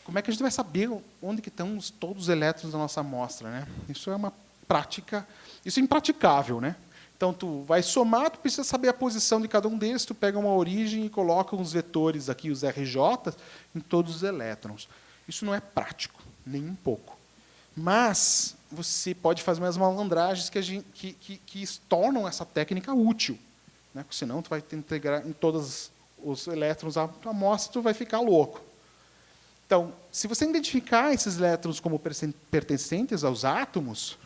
Como é que a gente vai saber onde que estão todos os elétrons da nossa amostra, né? Isso é uma prática, isso é impraticável, né? Então, tu vai somar, tu precisa saber a posição de cada um deles, tu pega uma origem e coloca uns vetores aqui, os RJ, em todos os elétrons. Isso não é prático, nem um pouco. Mas você pode fazer umas malandragens que tornam essa técnica útil. Né? Porque senão tu vai ter que integrar em todos os elétrons a amostra, tu vai ficar louco. Então, se você identificar esses elétrons como pertencentes aos átomos,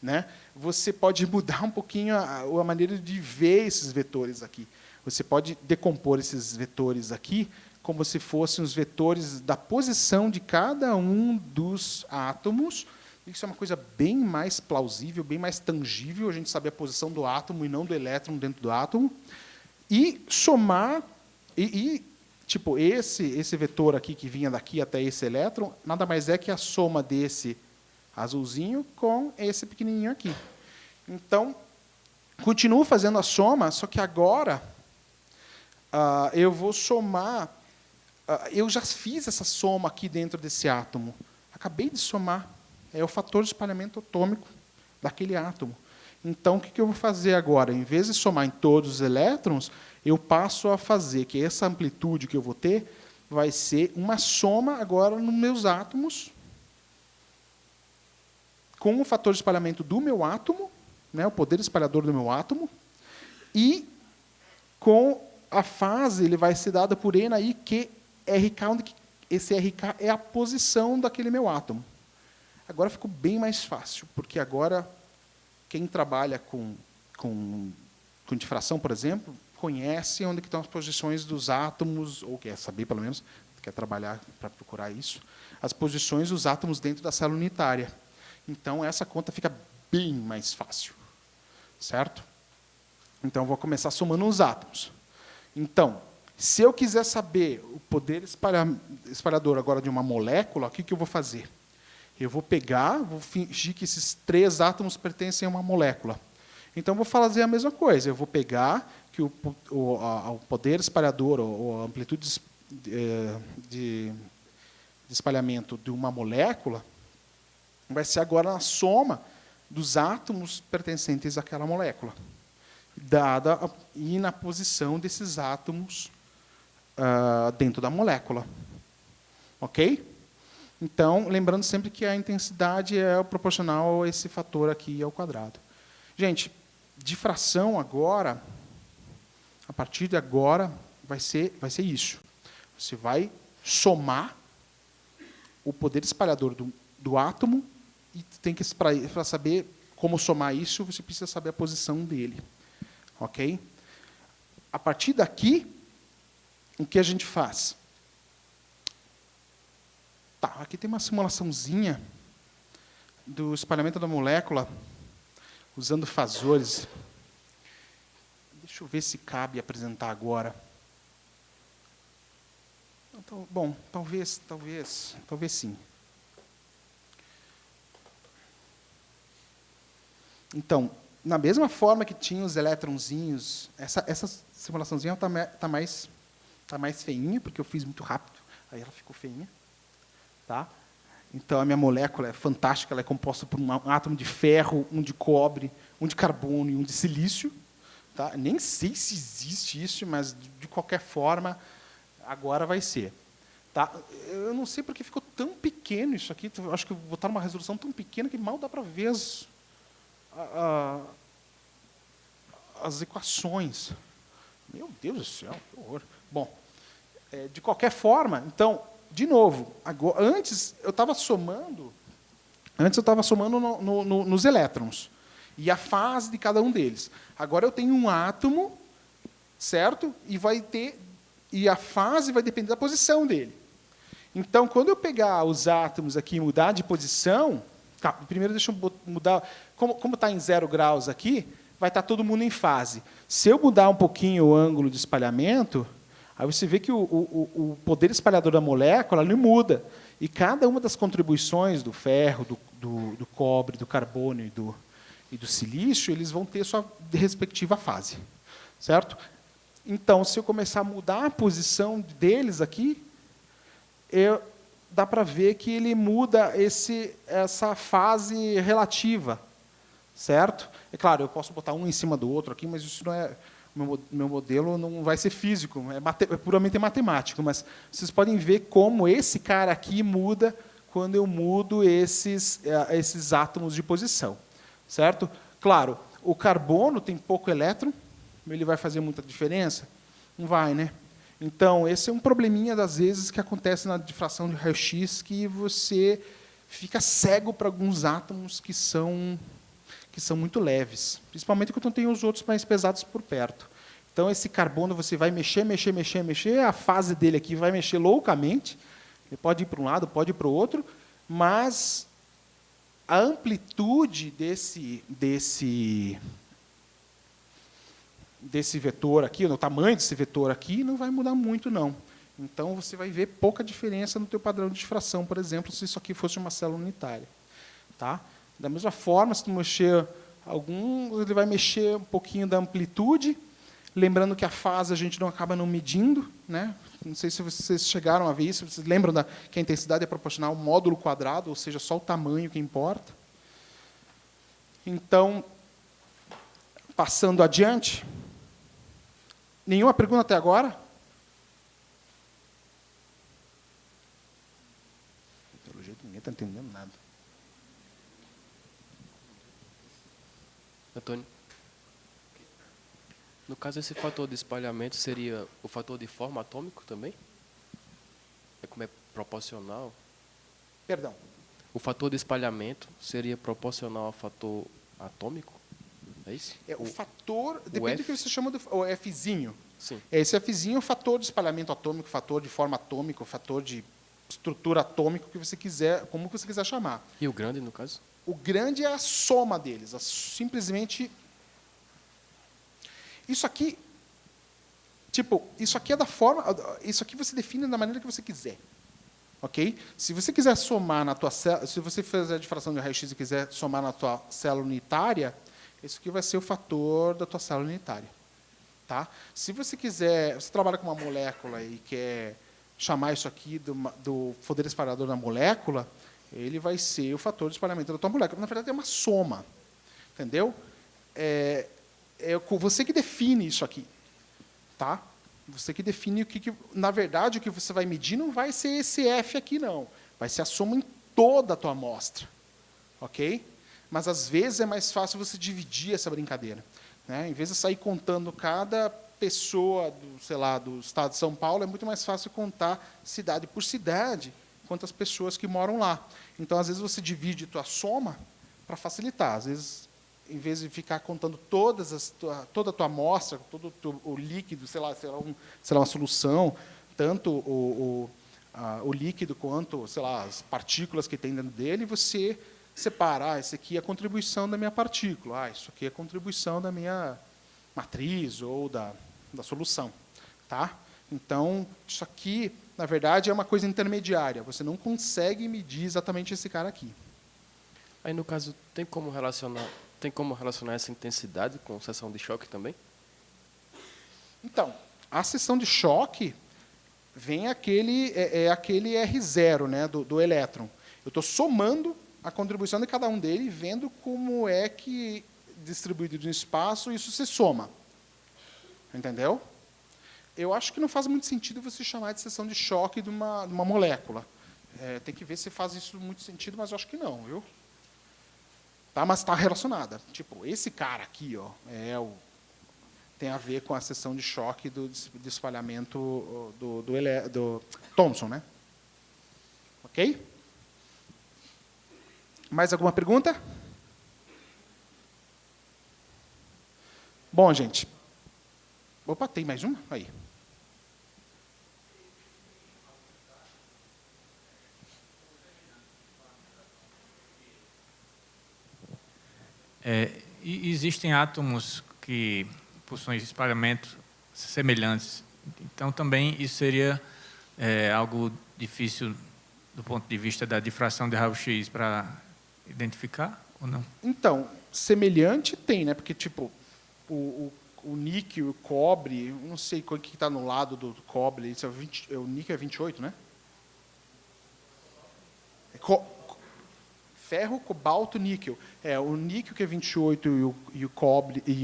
né, você pode mudar um pouquinho a maneira de ver esses vetores aqui. Você pode decompor esses vetores aqui como se fossem os vetores da posição de cada um dos átomos. Isso é uma coisa bem mais plausível, bem mais tangível, a gente saber a posição do átomo e não do elétron dentro do átomo. E somar, tipo, esse vetor aqui que vinha daqui até esse elétron, nada mais é que a soma desse azulzinho com esse pequenininho aqui. Então, continuo fazendo a soma, só que agora eu vou somar. Eu já fiz essa soma aqui dentro desse átomo. Acabei de somar. É o fator de espalhamento atômico daquele átomo. Então, o que eu vou fazer agora? Em vez de somar em todos os elétrons, eu passo a fazer que essa amplitude que eu vou ter vai ser uma soma agora nos meus átomos com o fator de espalhamento do meu átomo, né, o poder espalhador do meu átomo, e com a fase, ele vai ser dada por N aí, que RK, onde esse RK é a posição daquele meu átomo. Agora ficou bem mais fácil, porque agora quem trabalha com difração, por exemplo, conhece onde estão as posições dos átomos, ou quer saber, pelo menos, quer trabalhar para procurar isso, as posições dos átomos dentro da célula unitária. Então, essa conta fica bem mais fácil. Certo? Então, vou começar somando os átomos. Então, se eu quiser saber o poder espalhador agora de uma molécula, o que eu vou fazer? Eu vou pegar, vou fingir que esses 3 átomos pertencem a uma molécula. Então, vou fazer a mesma coisa. Eu vou pegar que o poder espalhador, ou a amplitude de espalhamento de uma molécula, vai ser agora a soma dos átomos pertencentes àquela molécula, dada e na posição desses átomos dentro da molécula. Ok? Então, lembrando sempre que a intensidade é proporcional a esse fator aqui ao quadrado. Gente, difração agora, partir de agora, vai ser isso. Você vai somar o poder espalhador do átomo e tem que, para saber como somar isso, você precisa saber a posição dele. Ok? A partir daqui, o que a gente faz? Tá, aqui tem uma simulaçãozinha do espalhamento da molécula usando fasores. Deixa eu ver se cabe apresentar agora. Então, bom, talvez sim. Então, na mesma forma que tinha os elétronzinhos, essa simulaçãozinha tá mais feinha, porque eu fiz muito rápido, aí ela ficou feinha. Tá? Então, a minha molécula é fantástica, ela é composta por um átomo de ferro, um de cobre, um de carbono e um de silício. Tá? Nem sei se existe isso, mas, de qualquer forma, agora vai ser. Tá? Eu não sei porque ficou tão pequeno isso aqui, acho que botaram uma resolução tão pequena que mal dá para ver as equações. Meu Deus do céu, que horror. Bom, de qualquer forma, então, de novo, agora, antes eu estava somando nos elétrons e a fase de cada um deles. Agora eu tenho um átomo, certo? E a fase vai depender da posição dele. Então, quando eu pegar os átomos aqui e mudar de posição, tá, primeiro deixa eu mudar, como está em 0 graus aqui, vai estar todo mundo em fase. Se eu mudar um pouquinho o ângulo de espalhamento, aí você vê que o poder espalhador da molécula não muda. E cada uma das contribuições do ferro, do cobre, do carbono e do silício, eles vão ter sua respectiva fase. Certo? Então, se eu começar a mudar a posição deles aqui, dá para ver que ele muda essa fase relativa. Certo? É claro, eu posso botar um em cima do outro aqui, mas isso não é... Meu modelo não vai ser físico, é puramente matemático, mas vocês podem ver como esse cara aqui muda quando eu mudo esses átomos de posição. Certo? Claro, o carbono tem pouco elétron, ele vai fazer muita diferença? Não vai, né? Então, esse é um probleminha, das vezes, que acontece na difração de raio-x, que você fica cego para alguns átomos que são muito leves, principalmente quando tem os outros mais pesados por perto. Então, esse carbono você vai mexer, a fase dele aqui vai mexer loucamente, ele pode ir para um lado, pode ir para o outro, mas a amplitude desse vetor aqui, o tamanho desse vetor aqui, não vai mudar muito, não. Então, você vai ver pouca diferença no teu padrão de difração, por exemplo, se isso aqui fosse uma célula unitária. Tá? Da mesma forma, se tu mexer alguns, ele vai mexer um pouquinho da amplitude, lembrando que a fase a gente não acaba não medindo, né? Não sei se vocês chegaram a ver isso, vocês lembram que a intensidade é proporcional ao módulo quadrado, ou seja, só o tamanho que importa. Então, passando adiante, nenhuma pergunta até agora? Pelo jeito, ninguém está entendendo nada. Antônio, no caso, esse fator de espalhamento seria o fator de forma atômico também? Como é proporcional? Perdão. O fator de espalhamento seria proporcional ao fator atômico? É isso? O fator, depende do que você chama o Fzinho. Sim. Esse Fzinho é o fator de espalhamento atômico, fator de forma atômica, o fator de estrutura atômica, que você quiser, como você quiser chamar. E o grande, no caso? O grande é a soma deles, simplesmente... Isso aqui, isso aqui é da forma... Isso aqui você define da maneira que você quiser. Ok? Se você quiser somar na tua célula... Se você fizer a difração de raio-x e quiser somar na tua célula unitária, isso aqui vai ser o fator da tua célula unitária. Tá? Se você quiser... Você trabalha com uma molécula e quer chamar isso aqui do poder espalhador da molécula... ele vai ser o fator de espalhamento da tua molécula. Na verdade, é uma soma. Entendeu? É você que define isso aqui. Tá? Você que define o que... Na verdade, o que você vai medir não vai ser esse F aqui, não. Vai ser a soma em toda a tua amostra. Ok? Mas, às vezes, é mais fácil você dividir essa brincadeira. Né? Em vez de sair contando cada pessoa sei lá, do estado de São Paulo, é muito mais fácil contar cidade por cidade quantas pessoas que moram lá. Então, às vezes, você divide tua soma para facilitar. Às vezes, em vez de ficar contando toda a tua amostra, todo o líquido, sei lá, uma solução, tanto o líquido quanto, sei lá, as partículas que tem dentro dele, você separar, esse aqui é a contribuição da minha partícula, isso aqui é a contribuição da minha matriz ou da solução. Tá? Então, isso aqui, na verdade, é uma coisa intermediária. Você não consegue medir exatamente esse cara aqui. Aí, no caso, tem como relacionar essa intensidade com seção de choque também? Então, a seção de choque vem aquele R0, né, do elétron. Eu estou somando a contribuição de cada um deles e vendo como é que, distribuído no espaço, isso se soma. Entendeu? Eu acho que não faz muito sentido você chamar de seção de choque de uma molécula. Tem que ver se faz isso muito sentido, mas eu acho que não, viu? Tá, mas está relacionada. Tipo, esse cara aqui, ó, tem a ver com a seção de choque do espalhamento do Thomson, né? Ok? Mais alguma pergunta? Bom, gente. Opa, tem mais uma? Aí. E existem átomos que possuem espalhamentos semelhantes. Então, também isso seria algo difícil do ponto de vista da difração de raio-x para identificar ou não? Então, semelhante tem, né? Porque, tipo, o níquel, o cobre, não sei qual que está no lado do cobre, isso o níquel é 28, né? Ferro, cobalto, níquel. O níquel que é 28 e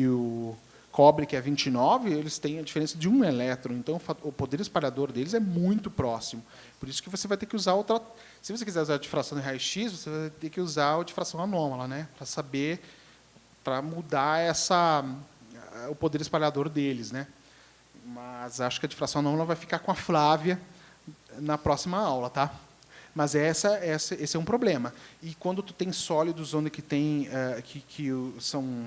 o cobre que é 29, eles têm a diferença de 1 elétron. Então, o poder espalhador deles é muito próximo. Por isso que você vai ter que usar outra... Se você quiser usar a difração de raio-x, você vai ter que usar a difração anômala, né? Para saber, para mudar o poder espalhador deles, né? Mas acho que a difração anômala vai ficar com a Flávia na próxima aula, tá? Mas esse é um problema. E quando tu tem sólidos onde que tem que são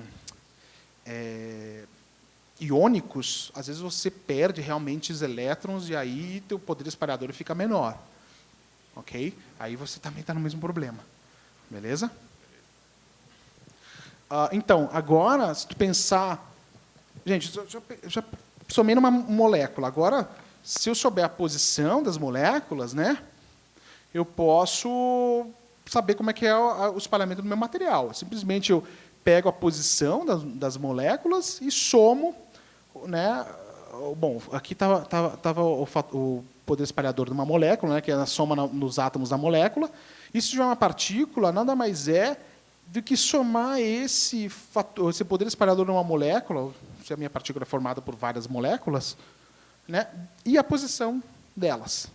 iônicos, às vezes você perde realmente os elétrons e aí teu poder espalhador fica menor. Ok? Aí você também está no mesmo problema. Beleza? Então, agora, se tu pensar... Gente, eu já somei numa molécula. Agora, se eu souber a posição das moléculas, né, eu posso saber como é que é o espalhamento do meu material. Simplesmente eu pego a posição das moléculas e somo, né? Bom, aqui estava o poder espalhador de uma molécula, né, que é a soma nos átomos da molécula. E se tiver uma partícula, nada mais é do que somar esse poder espalhador de uma molécula, se a minha partícula é formada por várias moléculas, né, e a posição delas.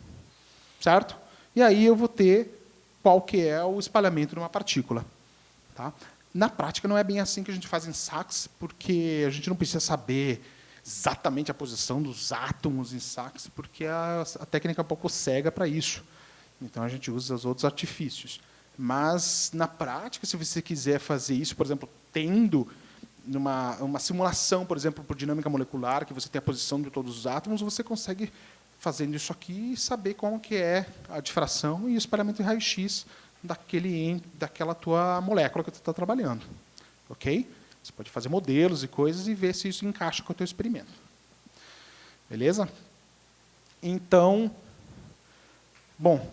Certo? E aí eu vou ter qual que é o espalhamento de uma partícula. Tá? Na prática, não é bem assim que a gente faz em SACS, porque a gente não precisa saber exatamente a posição dos átomos em SACS, porque a técnica é um pouco cega para isso. Então, a gente usa os outros artifícios. Mas, na prática, se você quiser fazer isso, por exemplo, tendo uma simulação, por exemplo, por dinâmica molecular, que você tem a posição de todos os átomos, você consegue, fazendo isso aqui, saber como que é a difração e o espalhamento de raio-x daquela tua molécula que você está trabalhando. Ok? Você pode fazer modelos e coisas e ver se isso encaixa com o teu experimento. Beleza? Então, bom,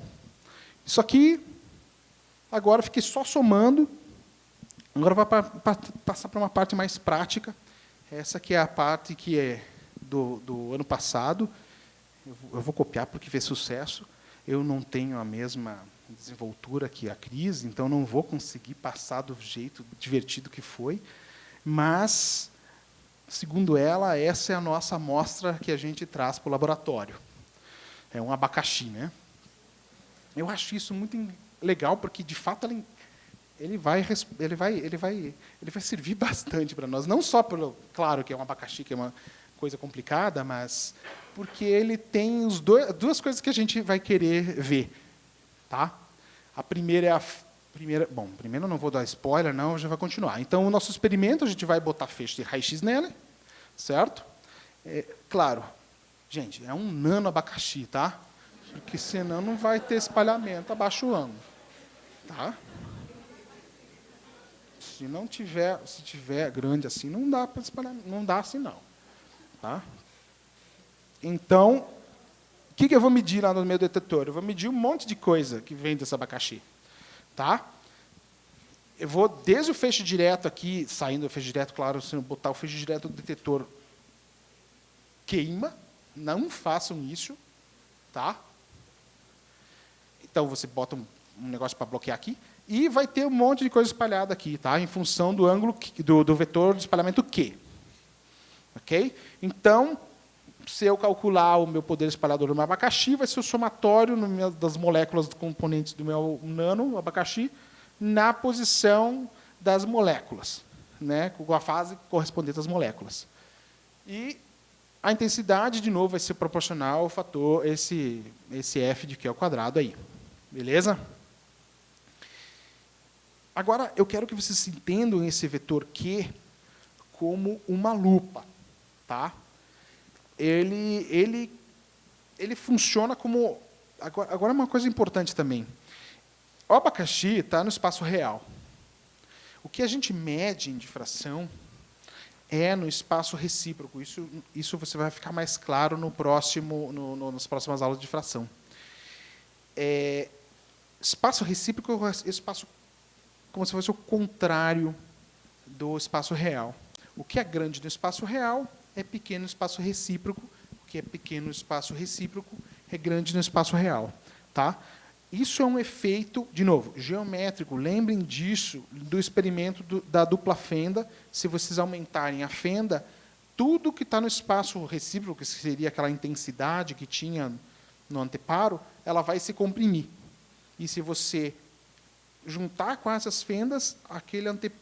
isso aqui, agora eu fiquei só somando. Agora vai passar para uma parte mais prática. Essa aqui é a parte que é do ano passado. Eu vou copiar porque fez sucesso. Eu não tenho a mesma desenvoltura que a Cris, então não vou conseguir passar do jeito divertido que foi. Mas, segundo ela, essa é a nossa amostra que a gente traz para o laboratório. É um abacaxi, né? Eu acho isso muito legal, porque, de fato, ele vai servir bastante para nós. Não só pelo, claro, que é um abacaxi, que é coisa complicada, mas porque ele tem duas coisas que a gente vai querer ver. Tá? A primeira é bom, primeiro eu não vou dar spoiler, não, já vai continuar. Então, o nosso experimento, a gente vai botar feixe de raio-x nele, certo? Claro, gente, é um nano abacaxi, tá? Porque senão não vai ter espalhamento abaixo do ângulo. Tá? Se tiver grande assim, não dá para espalhar, não dá assim não. Tá? Então, o que eu vou medir lá no meu detetor? Eu vou medir um monte de coisa que vem desse abacaxi. Tá? Eu vou desde o feixe direto aqui, saindo do feixe direto, claro, se eu botar o feixe direto do detetor, queima, não façam isso. Tá? Então, você bota um negócio para bloquear aqui, e vai ter um monte de coisa espalhada aqui, tá? Em função do ângulo do vetor de espalhamento Q. Ok? Então, se eu calcular o meu poder espalhador do meu abacaxi, vai ser o somatório das moléculas dos componentes do meu nano abacaxi na posição das moléculas, né? Com a fase correspondente às moléculas. E a intensidade, de novo, vai ser proporcional ao fator, esse F de Q ao quadrado aí. Beleza? Agora, eu quero que vocês entendam esse vetor Q como uma lupa. Tá? Ele funciona como... Agora, uma coisa importante também. O abacaxi está no espaço real. O que a gente mede em difração é no espaço recíproco. Isso você vai ficar mais claro nas próximas aulas de difração. Espaço recíproco é espaço como se fosse o contrário do espaço real. O que é grande no espaço real é pequeno no espaço recíproco. O que é pequeno no espaço recíproco é grande no espaço real. Tá? Isso é um efeito, de novo, geométrico. Lembrem disso, do experimento da dupla fenda. Se vocês aumentarem a fenda, tudo que está no espaço recíproco, que seria aquela intensidade que tinha no anteparo, ela vai se comprimir. E se você juntar com essas fendas,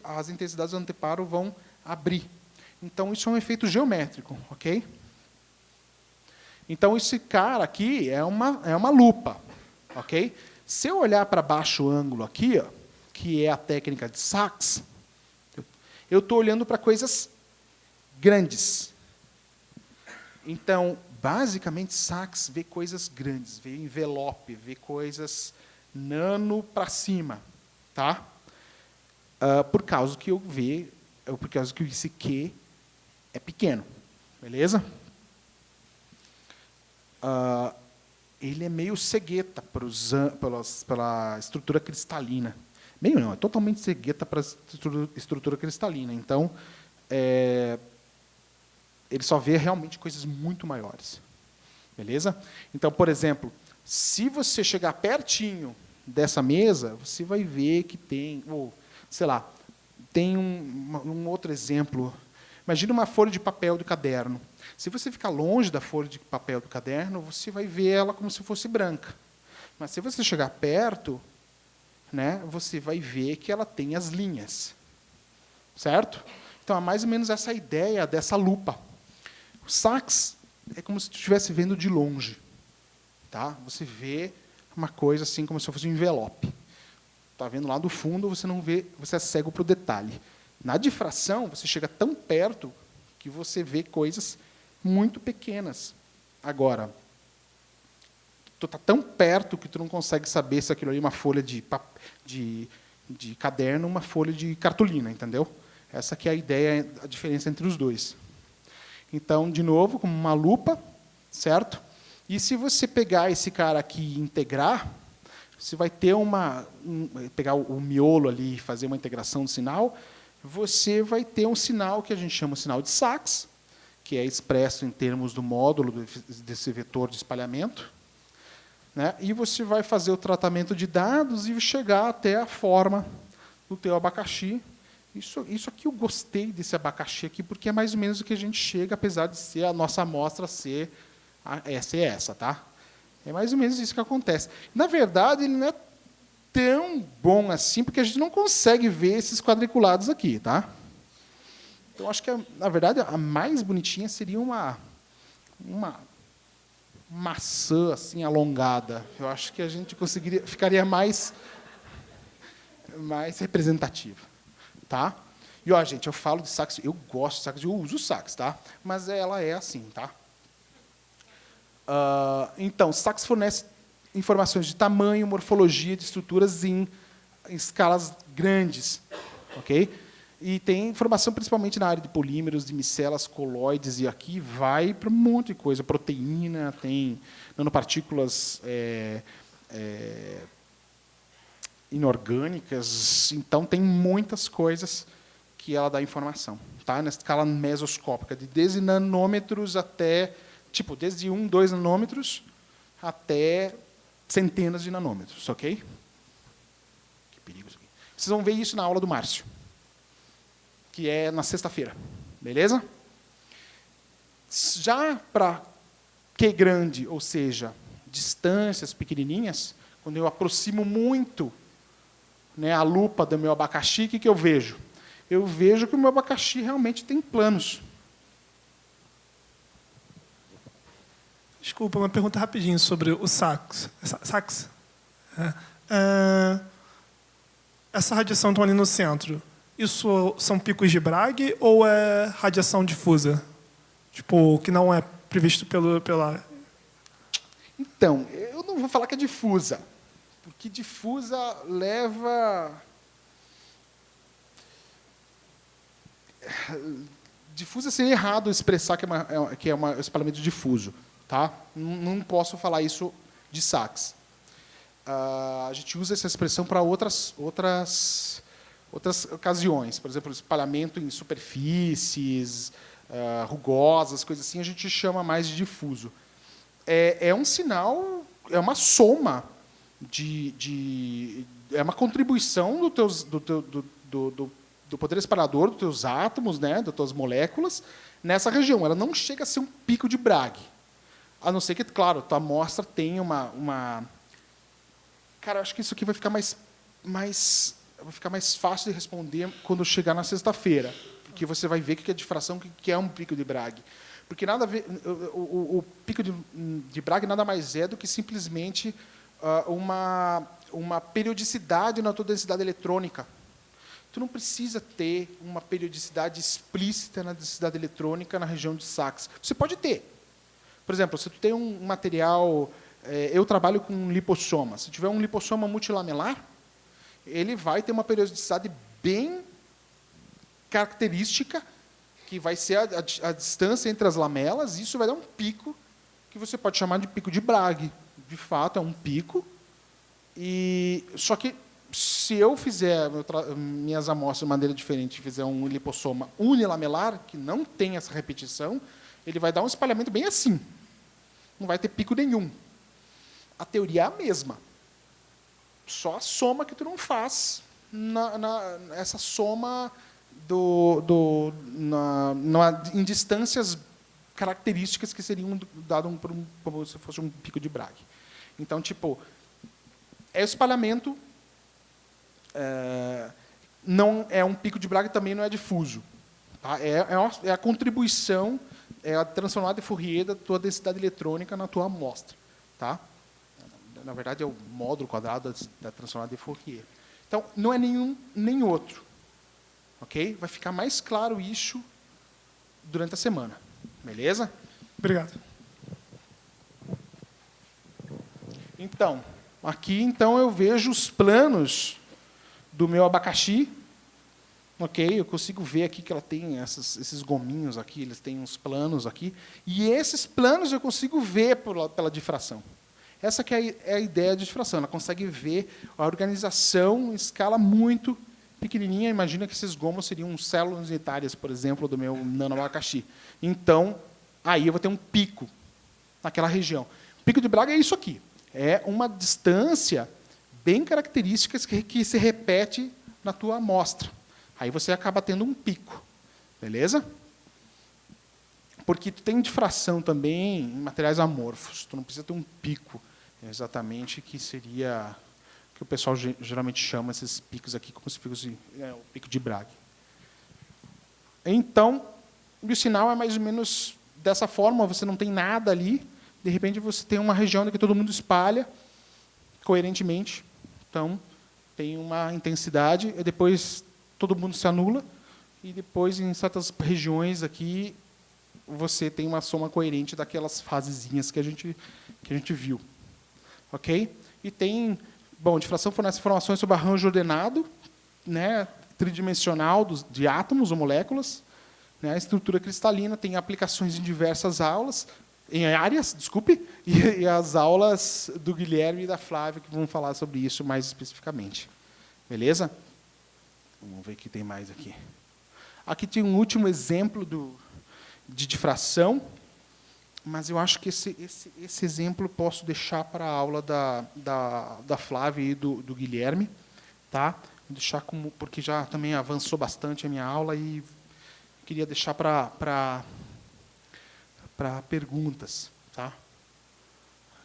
as intensidades do anteparo vão abrir. Então, isso é um efeito geométrico. Ok? Então, esse cara aqui é uma lupa. Ok? Se eu olhar para baixo ângulo aqui, ó, que é a técnica de Sachs, eu estou olhando para coisas grandes. Então, basicamente, Sachs vê coisas grandes, vê envelope, vê coisas nano para cima. Tá? Por causa que por causa que esse Q é pequeno. Beleza? Ele é meio cegueta pela estrutura cristalina. Meio não, é totalmente cegueta para a estrutura cristalina. Então, ele só vê realmente coisas muito maiores. Beleza? Então, por exemplo, se você chegar pertinho dessa mesa, você vai ver que tem, sei lá, tem um outro exemplo. Imagina uma folha de papel do caderno. Se você ficar longe da folha de papel do caderno, você vai ver ela como se fosse branca. Mas se você chegar perto, né, você vai ver que ela tem as linhas. Certo? Então, é mais ou menos essa ideia dessa lupa. O Sachs é como se você estivesse vendo de longe. Tá? Você vê uma coisa assim como se fosse um envelope. Está vendo lá do fundo, você não vê, você é cego para o detalhe. Na difração, você chega tão perto que você vê coisas muito pequenas. Agora, tu está tão perto que tu não consegue saber se aquilo ali é uma folha de caderno ou uma folha de cartolina, entendeu? Essa que é a ideia, a diferença entre os dois. Então, de novo, como uma lupa, certo? E se você pegar esse cara aqui e integrar, você vai ter pegar o miolo ali e fazer uma integração do sinal, você vai ter um sinal que a gente chama de sinal de Sachs, que é expresso em termos do módulo desse vetor de espalhamento, né? E você vai fazer o tratamento de dados e chegar até a forma do teu abacaxi. Isso aqui eu gostei desse abacaxi aqui, porque é mais ou menos o que a gente chega, apesar de ser a nossa amostra ser essa, tá? É mais ou menos isso que acontece. Na verdade, ele não é tão bom assim, porque a gente não consegue ver esses quadriculados aqui, tá? Então, acho que, na verdade, a mais bonitinha seria uma maçã assim alongada. Eu acho que a gente ficaria mais representativa, tá? E ó, gente, eu falo de sax, eu gosto de sax, eu uso sax, tá? Mas ela é assim, tá? Então, sax fornece informações de tamanho, morfologia, de estruturas em escalas grandes, ok? E tem informação principalmente na área de polímeros, de micelas, coloides, e aqui vai para um monte de coisa. Proteína, tem nanopartículas inorgânicas, então tem muitas coisas que ela dá informação, tá? Na escala mesoscópica, desde nanômetros até, desde 1, 2 nanômetros até centenas de nanômetros, ok? Que perigo isso aqui. Vocês vão ver isso na aula do Márcio, que é na sexta-feira, beleza? Já para Q grande, ou seja, distâncias pequenininhas, quando eu aproximo muito, né, a lupa do meu abacaxi, o que eu vejo? Eu vejo que o meu abacaxi realmente tem planos. Desculpa, uma pergunta rapidinho sobre o sax. Essa radiação está ali no centro. Isso são picos de Bragg ou é radiação difusa? Que não é previsto pela... Então, eu não vou falar que é difusa, porque difusa leva... Difusa seria errado expressar que é um espalhamento difuso, tá? Não posso falar isso de sax. A gente usa essa expressão para outras ocasiões, por exemplo, espalhamento em superfícies rugosas, coisas assim, a gente chama mais de difuso. É um sinal, é uma soma é uma contribuição do poder espalhador dos teus átomos, né, das tuas moléculas, nessa região. Ela não chega a ser um pico de Bragg, a não ser que, claro, a tua amostra tenha uma... Cara, acho que isso aqui vai ficar mais fácil de responder quando chegar na sexta-feira, porque você vai ver que é difração, que é um pico de Bragg. Porque nada a ver, o pico de Bragg nada mais é do que simplesmente uma periodicidade na tua densidade eletrônica. Tu não precisa ter uma periodicidade explícita na densidade eletrônica na região de Sachs. Você pode ter. Por exemplo, se tu tem um material... eu trabalho com lipossoma. Se tiver um lipossoma multilamelar, ele vai ter uma periodicidade bem característica, que vai ser a distância entre as lamelas, e isso vai dar um pico, que você pode chamar de pico de Bragg. De fato, é um pico. Só que, se eu fizer minhas amostras de maneira diferente, fizer um lipossoma unilamelar, que não tem essa repetição, ele vai dar um espalhamento bem assim. Não vai ter pico nenhum. A teoria é a mesma. Só a soma que tu não faz essa soma em distâncias características que seriam dadas como se fosse um pico de Bragg. Então, é o espalhamento, não é um pico de Bragg, também não é difuso. Tá? É a contribuição, é a transformada de Fourier da tua densidade eletrônica na tua amostra. Tá? Na verdade, é o módulo quadrado da transformada de Fourier. Então, não é nenhum nem outro. Ok? Vai ficar mais claro isso durante a semana. Beleza? Obrigado. Então, aqui eu vejo os planos do meu abacaxi. Ok? Eu consigo ver aqui que ela tem esses gominhos aqui, eles têm uns planos aqui. E esses planos eu consigo ver pela difração. Essa que é a ideia de difração. Ela consegue ver a organização em escala muito pequenininha. Imagina que esses gomos seriam células unitárias, por exemplo, do meu nanoabacaxi. Então, aí eu vou ter um pico naquela região. O pico de Bragg é isso aqui. É uma distância bem característica que se repete na tua amostra. Aí você acaba tendo um pico. Beleza? Porque tu tem difração também em materiais amorfos. Tu não precisa ter um pico exatamente, que seria... que o pessoal geralmente chama esses picos aqui como se fosse o pico de Bragg. Então, o sinal é mais ou menos dessa forma, você não tem nada ali, de repente você tem uma região em que todo mundo espalha coerentemente, então tem uma intensidade, e depois todo mundo se anula, e depois, em certas regiões aqui, você tem uma soma coerente daquelas fasezinhas que a gente viu. Ok? E tem... Bom, difração fornece informações sobre arranjo ordenado, né, tridimensional de átomos ou moléculas, né, a estrutura cristalina, tem aplicações em diversas aulas, em áreas, desculpe, e as aulas do Guilherme e da Flávia, que vão falar sobre isso mais especificamente. Beleza? Vamos ver o que tem mais aqui. Aqui tem um último exemplo de difração, mas eu acho que esse exemplo eu posso deixar para a aula da Flávia e do Guilherme. Tá? Vou deixar porque já também avançou bastante a minha aula e queria deixar para perguntas. Tá?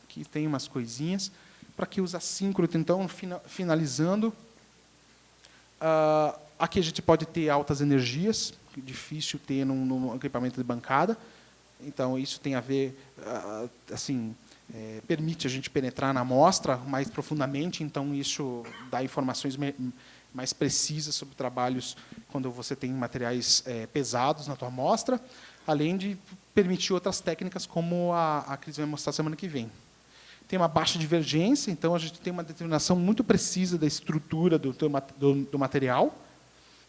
Aqui tem umas coisinhas. Para que usa assíncrono, então, finalizando. Aqui a gente pode ter altas energias, que é difícil ter num equipamento de bancada. Então, isso tem a ver, assim, permite a gente penetrar na amostra mais profundamente, então isso dá informações mais precisas sobre trabalhos quando você tem materiais pesados na tua amostra, além de permitir outras técnicas, como a Cris vai mostrar semana que vem. Tem uma baixa divergência, então a gente tem uma determinação muito precisa da estrutura do material.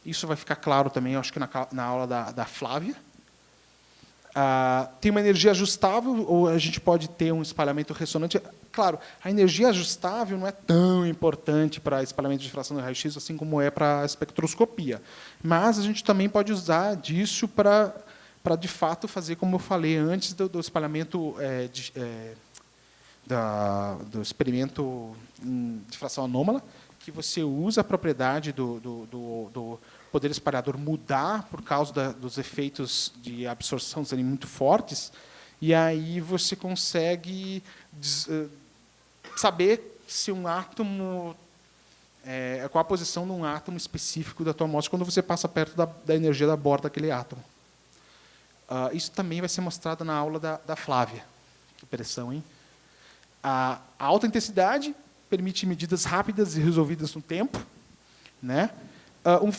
Isso vai ficar claro também, eu acho que na aula da Flávia. Tem uma energia ajustável, ou a gente pode ter um espalhamento ressonante. Claro, a energia ajustável não é tão importante para espalhamento de difração do raio-x, assim como é para a espectroscopia. Mas a gente também pode usar disso para de fato, fazer, como eu falei antes, do espalhamento do experimento em difração anômala, que você usa a propriedade do poder espalhador mudar por causa dos efeitos de absorção serem muito fortes, e aí você consegue saber se um átomo... qual a posição de um átomo específico da tua amostra quando você passa perto da energia da borda daquele átomo. Isso também vai ser mostrado na aula da Flávia. Que pressão, hein? A alta intensidade permite medidas rápidas e resolvidas no tempo, né?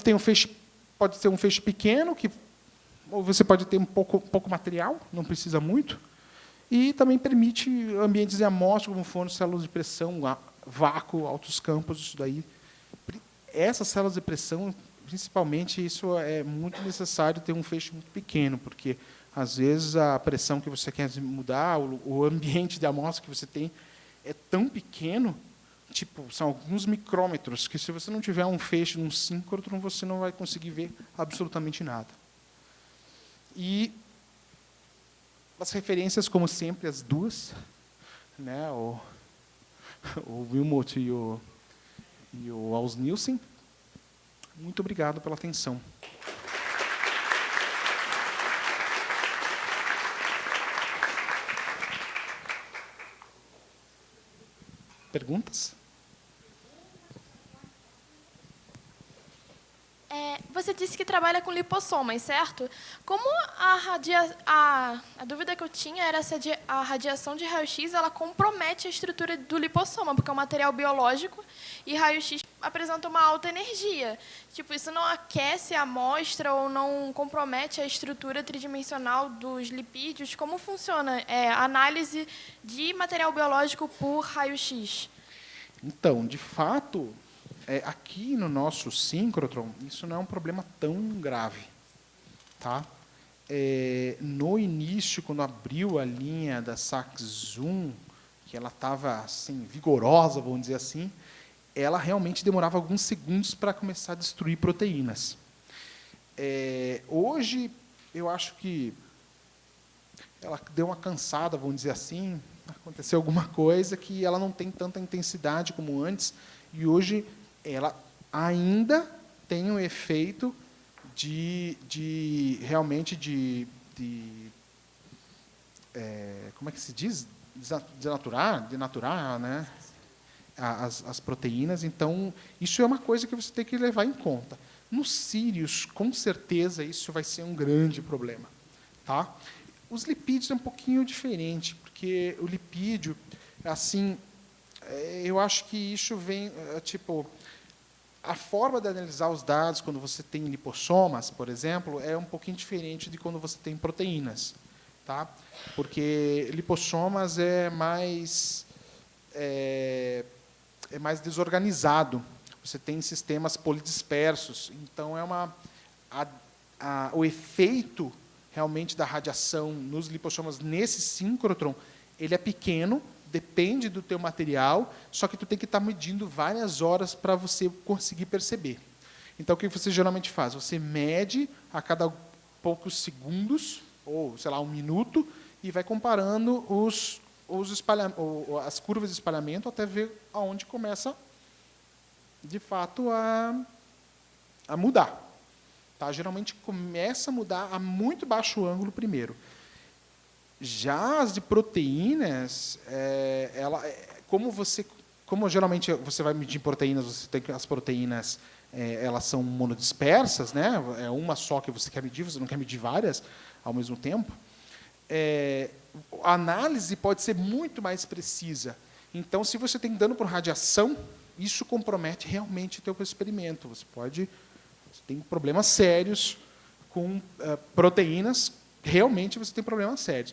Tem um feixe, pode ser um feixe pequeno, ou você pode ter pouco material, não precisa muito, e também permite ambientes de amostra, como foram células de pressão, vácuo, altos campos, isso daí. Essas células de pressão, principalmente, isso é muito necessário ter um feixe muito pequeno, porque, às vezes, a pressão que você quer mudar, o ambiente de amostra que você tem, é tão pequeno, tipo, são alguns micrômetros, que se você não tiver um feixe num síncrotron, você não vai conseguir ver absolutamente nada. E as referências, como sempre, as duas, né, o Wilmot e o Als-Nielsen. Muito obrigado pela atenção. Perguntas? Você disse que trabalha com lipossomas, certo? Como a dúvida que eu tinha era se a radiação de raio-x ela compromete a estrutura do lipossoma, porque é um material biológico e raio-x apresenta uma alta energia. Tipo, isso não aquece a amostra ou não compromete a estrutura tridimensional dos lipídios? Como funciona a análise de material biológico por raio-x? Então, de fato, aqui no nosso síncrotron, isso não é um problema tão grave. Tá? No início, quando abriu a linha da Sachs-Zoom, que ela estava assim, vigorosa, vamos dizer assim, ela realmente demorava alguns segundos para começar a destruir proteínas. Hoje, eu acho que ela deu uma cansada, vamos dizer assim, aconteceu alguma coisa que ela não tem tanta intensidade como antes, e hoje ela ainda tem um efeito realmente de como é que se diz? Denaturar, né? As proteínas. Então, isso é uma coisa que você tem que levar em conta. Nos cílios, com certeza, isso vai ser um grande problema. Tá? Os lipídios é um pouquinho diferente, porque o lipídio, assim, eu acho que isso vem, tipo, a forma de analisar os dados quando você tem lipossomas, por exemplo, é um pouquinho diferente de quando você tem proteínas, tá? Porque lipossomas é mais desorganizado. Você tem sistemas polidispersos, então o efeito realmente da radiação nos lipossomas nesse síncrotron, ele é pequeno, depende do teu material, só que tu tem que estar medindo várias horas para você conseguir perceber. Então, o que você geralmente faz? Você mede a cada poucos segundos, ou, sei lá, 1 minuto, e vai comparando as curvas de espalhamento até ver aonde começa, de fato, a mudar. Tá? Geralmente, começa a mudar a muito baixo ângulo primeiro. Já as de proteínas, como geralmente você vai medir proteínas, você tem que as proteínas elas são monodispersas, né? É uma só que você quer medir, você não quer medir várias ao mesmo tempo. A análise pode ser muito mais precisa. Então, se você tem dano por radiação, isso compromete realmente o teu experimento. Você tem problemas sérios com proteínas. Realmente você tem problemas sérios.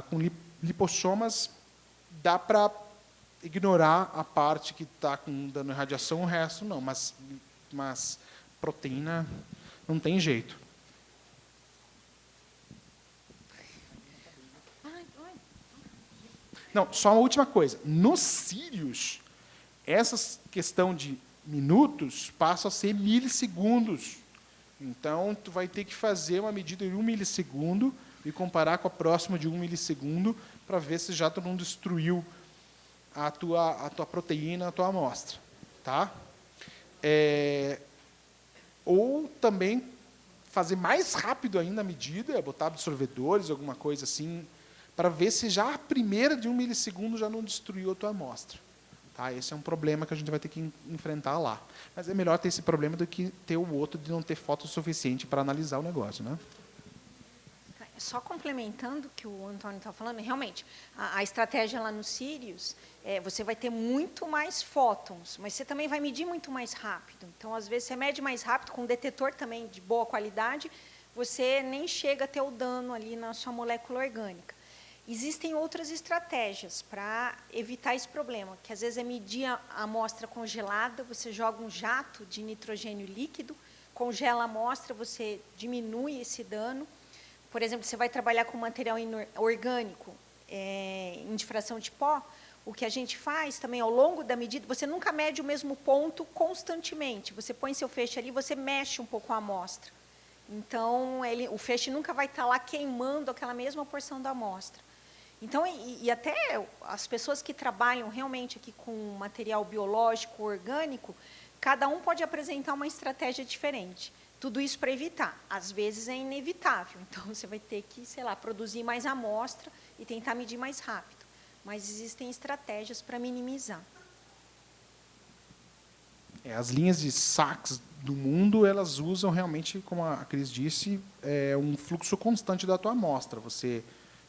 Com lipossomas, dá para ignorar a parte que está com dano em radiação, o resto não. Mas proteína não tem jeito. Não, só uma última coisa. Nos cílios, essa questão de minutos passa a ser milissegundos. Então, tu vai ter que fazer uma medida em 1 milissegundo e comparar com a próxima de 1 milissegundo para ver se já tu não destruiu a tua proteína, a tua amostra. Tá? Ou também fazer mais rápido ainda a medida, botar absorvedores, alguma coisa assim, para ver se já a primeira de 1 milissegundo já não destruiu a tua amostra. Tá? Esse é um problema que a gente vai ter que enfrentar lá. Mas é melhor ter esse problema do que ter o outro de não ter foto suficiente para analisar o negócio. Né? Só complementando o que o Antônio está falando, realmente, a estratégia lá no Sirius, você vai ter muito mais fótons, mas você também vai medir muito mais rápido. Então, às vezes, você mede mais rápido, com um detetor também de boa qualidade, você nem chega a ter o dano ali na sua molécula orgânica. Existem outras estratégias para evitar esse problema, que às vezes é medir a amostra congelada, você joga um jato de nitrogênio líquido, congela a amostra, você diminui esse dano. Por exemplo, você vai trabalhar com material orgânico em difração de pó, o que a gente faz também ao longo da medida, você nunca mede o mesmo ponto constantemente, você põe seu feixe ali, você mexe um pouco a amostra. Então, o feixe nunca vai estar lá queimando aquela mesma porção da amostra. Então, e até as pessoas que trabalham realmente aqui com material biológico, orgânico, cada um pode apresentar uma estratégia diferente. Tudo isso para evitar. Às vezes é inevitável, então você vai ter que, sei lá, produzir mais amostra e tentar medir mais rápido. Mas existem estratégias para minimizar. As linhas de saques do mundo, elas usam realmente, como a Cris disse, um fluxo constante da tua amostra. Você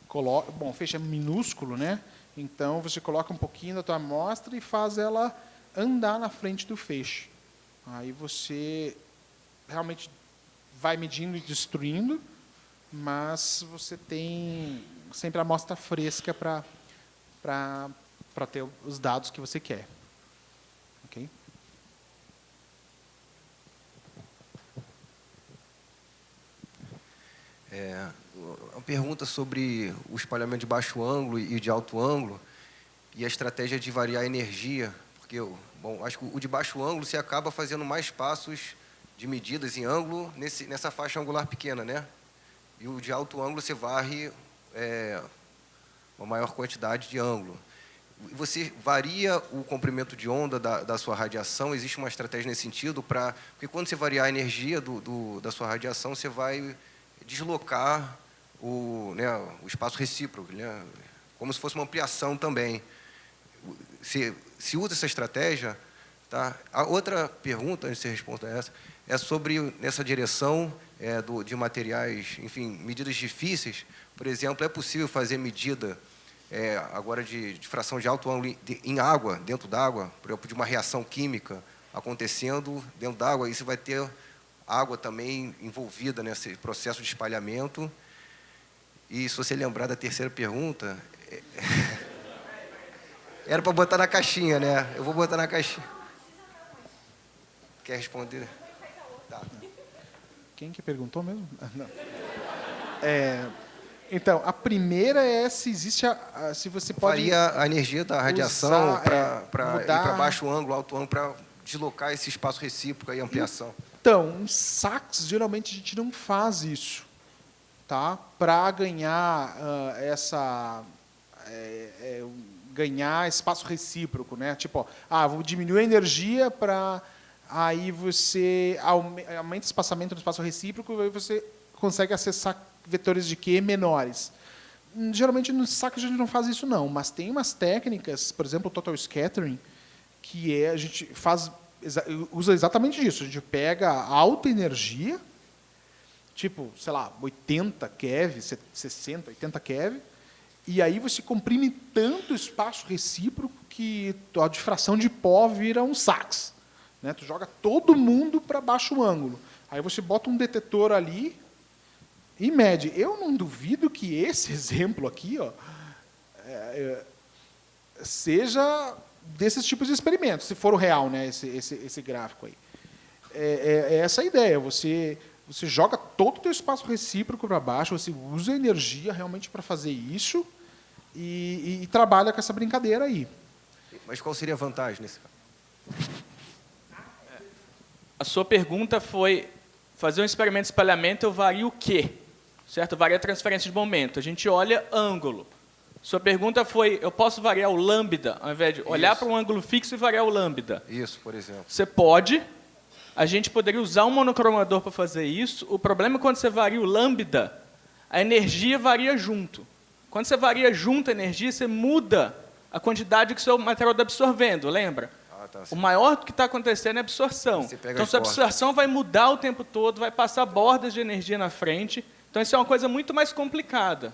coloca, bom, o feixe é minúsculo, né? Então você coloca um pouquinho da tua amostra e faz ela andar na frente do feixe. Aí você realmente vai medindo e destruindo, mas você tem sempre a amostra fresca para ter os dados que você quer. Ok? Uma pergunta sobre o espalhamento de baixo ângulo e de alto ângulo e a estratégia de variar a energia, porque, bom, acho que o de baixo ângulo você acaba fazendo mais passos de medidas em ângulo nessa faixa angular pequena, né? E o de alto ângulo você varre uma maior quantidade de ângulo. Você varia o comprimento de onda da sua radiação? Existe uma estratégia nesse sentido? Porque quando você variar a energia da sua radiação, você vai deslocar o espaço recíproco, né? Como se fosse uma ampliação também. Se usa essa estratégia Tá? A outra pergunta, antes de você responder essa, é sobre, nessa direção de materiais, enfim, medidas difíceis. Por exemplo, é possível fazer medida agora de fração de alto ângulo em água, dentro d'água, por exemplo, de uma reação química acontecendo dentro d'água, e você vai ter água também envolvida nesse processo de espalhamento. E se você lembrar da terceira pergunta, era para botar na caixinha, né? Eu vou botar na caixinha. Quer responder? Tá. Quem que perguntou mesmo? Não. Então, a primeira é se existe se você pode Varia a energia da radiação para ir mudar... para baixo ângulo, alto ângulo, para deslocar esse espaço recíproco e ampliação. Então, em sax, geralmente a gente não faz isso, tá? Para ganhar ganhar espaço recíproco, né? Tipo, vou diminuir a energia para aí você aumenta o espaçamento do espaço recíproco e aí você consegue acessar vetores de Q menores. Geralmente no sax a gente não faz isso não, mas tem umas técnicas, por exemplo, o total scattering, que a gente usa exatamente isso. A gente pega alta energia, tipo, sei lá, 80 keV, 60, 80 keV, e aí você comprime tanto o espaço recíproco que a difração de pó vira um sax, né? Tu joga todo mundo para baixo ângulo. Aí você bota um detetor ali e mede. Eu não duvido que esse exemplo aqui seja desses tipos de experimentos, se for o real, né, esse gráfico aí. É essa a ideia. Você joga todo o teu espaço recíproco para baixo, você usa a energia realmente para fazer isso e trabalha com essa brincadeira aí. Mas qual seria a vantagem nesse caso? A sua pergunta foi, fazer um experimento de espalhamento, eu vario o quê? Certo? Varia a transferência de momento. A gente olha ângulo. Sua pergunta foi, eu posso variar o lambda, ao invés de olhar para um ângulo fixo e variar o lambda? Isso, por exemplo. Você pode. A gente poderia usar um monocromador para fazer isso. O problema é quando você varia o lambda, a energia varia junto. Quando você varia junto a energia, você muda a quantidade que o seu material está absorvendo, lembra? Tá, o maior que está acontecendo é a absorção. Então, sua absorção vai mudar o tempo todo, vai passar bordas de energia na frente. Então, isso é uma coisa muito mais complicada.